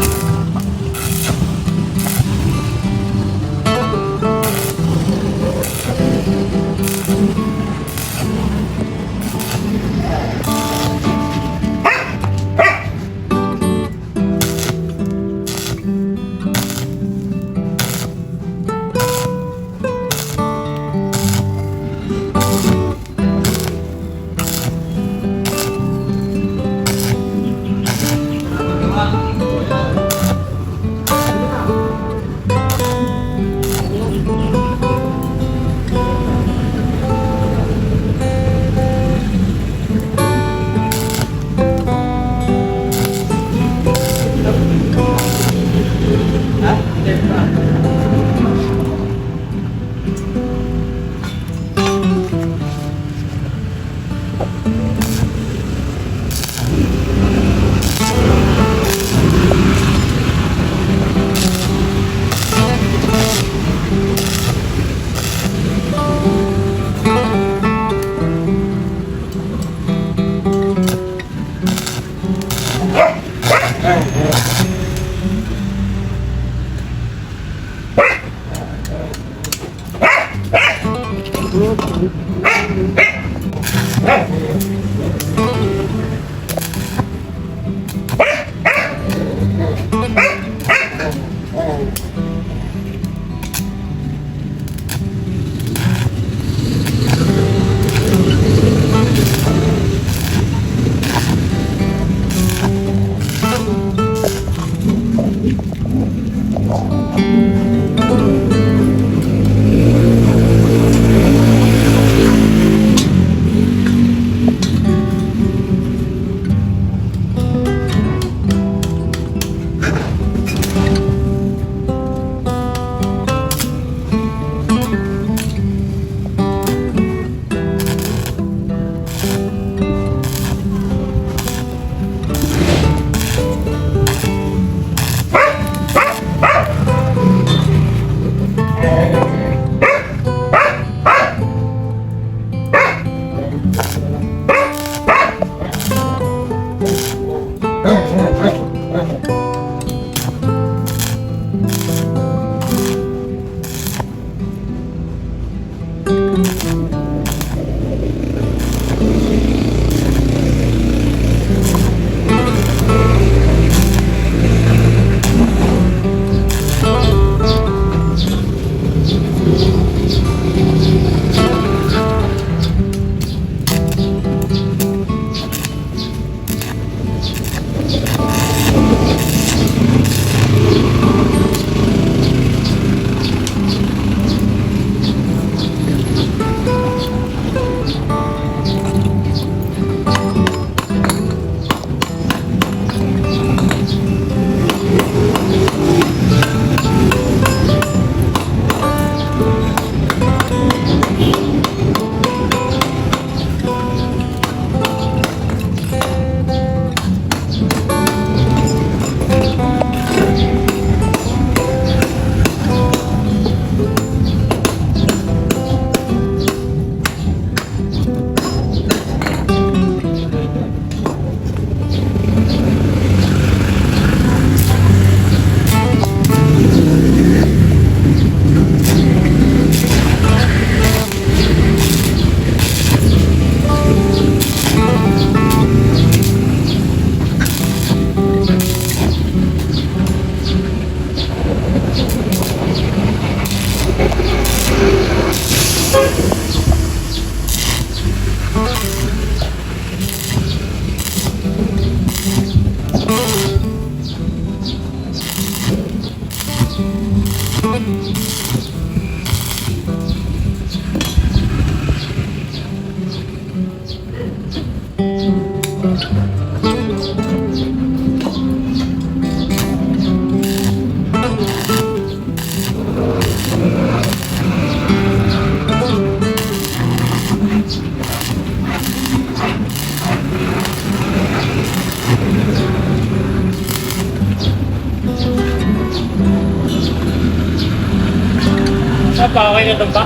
pa, okay na ito ba?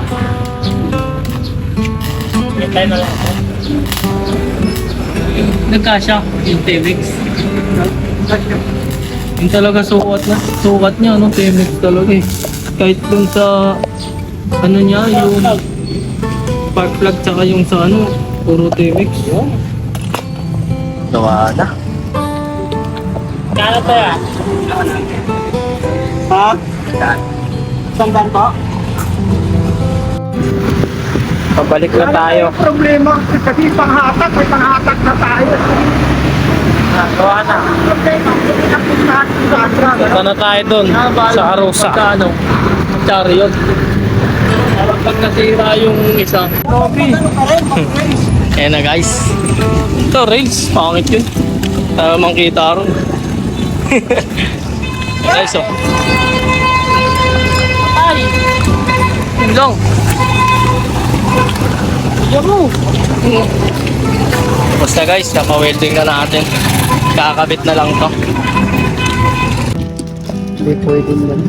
Hintay na lang ako. Nagkasya yung T-Mix. Yung talaga sukat niya, ano, T-Mix talaga eh. Kahit dun sa, ano niya, yung spark plug tsaka yung sa ano, puro T-Mix. Gawa na. Kano to ya? Ha? Sandaan po? Pabalik na tayo. Problema kasi panghatak, may panghatak na tayo. Gawa na. Problema, hindi na puntahan sa atras. Punta na tayo dun sa Arosa. Sa ano? Chariot. Pag nasira yung isa. Robby, ano ka rin, mag-race. Ayan na guys. Ito rails. Pangit yun. Tamang kita ron. Guys oh. Ay! Yun lang. Yan mo. Basta guys, napa-welding na natin. Kakabit na lang to. Hindi pwede lang.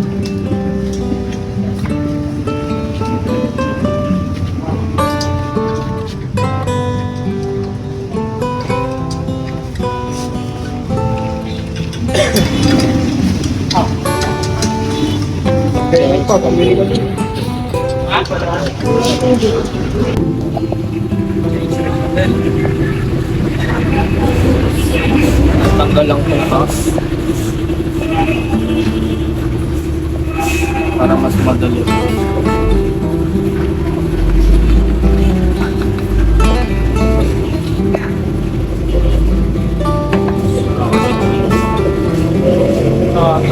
Tanggal lang yung house. Para mas madali.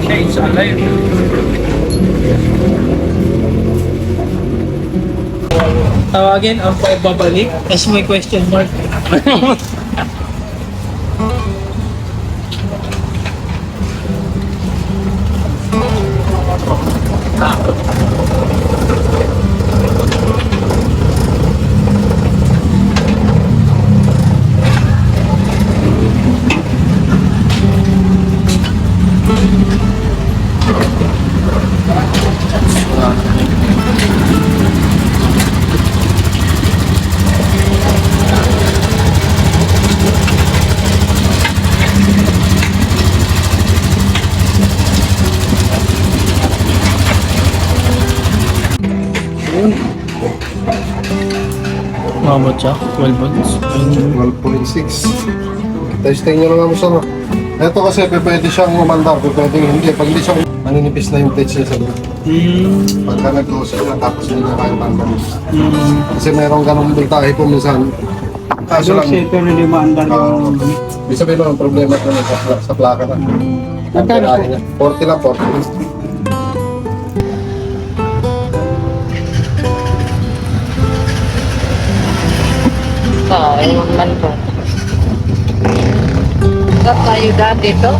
Change alive. Tawagin ang pagbabalik as may question mark. Mabot siya, 12 volts. 12.6. Testing nyo lang mo sana. Ito kasi pwede siyang umandar, pwede hindi. Pag hindi siya maninipis na yung plates niya sa loob. Pagka nag-close siya tapos hindi niya kaya mandar. Kasi mayroong ganong voltahe po minsan. Kaso lang, Pero hindi maandar yung... ibig sabihin mo ang problema ko sa plaka na. Magkano po? 40 lang, 40. Ewan man po. Saan tayo dati to?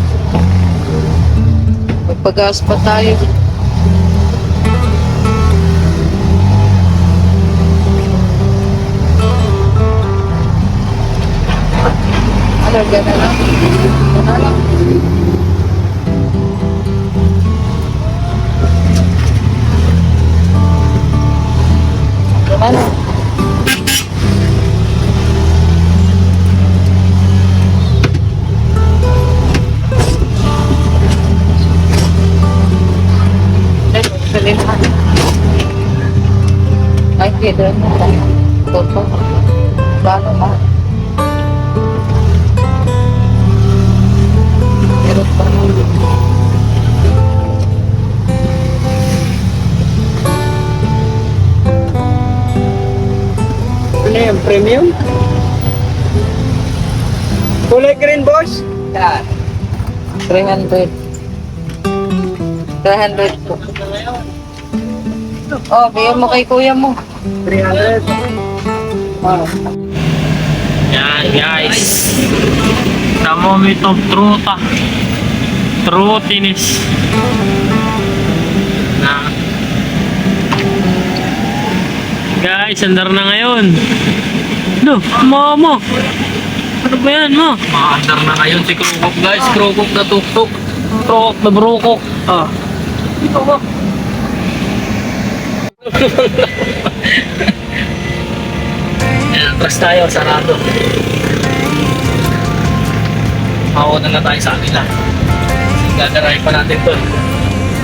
Magpagas pa tayo. Ano, gano'n lang? Gano'n lang? Gano'n lang? Salihan. Ay, kaya na tayo. Toto. Bano ma? Pero pa Ano yung premium? Kulay green, boss? yan. 300. 300 po. Oh, bigyan mo kay kuya mo. 300. Oh. Yan guys. Thermometer truta. Trutinis. Na. Guys, andar na ngayon. No, mama. Ano ba yan, ma? Maandar na ngayon si Krokok, guys. Krokok na tuktok. Krokok na brokok. Ah. Ito ba? Ayan, atras tayo, sarado. Mauna na tayo sa kanila. Gagaray pa natin to.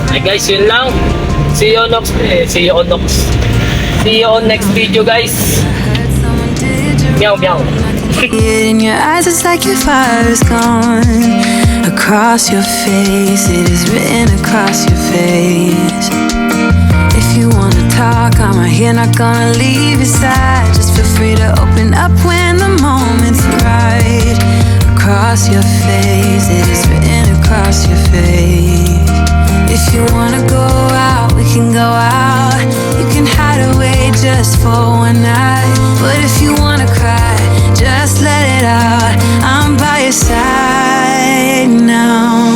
Okay guys, yun lang. See you on next video guys. Meow meow. In your eyes, it's like your fire is gone. Across your face, it is written across your face. If you wanna talk, I'm right here, not gonna leave your side. Just feel free to open up when the moment's right. Across your face, it is written across your face. If you wanna go out, we can go out. You can hide away just for one night. But if you wanna cry, just let it out. I'm by your side now.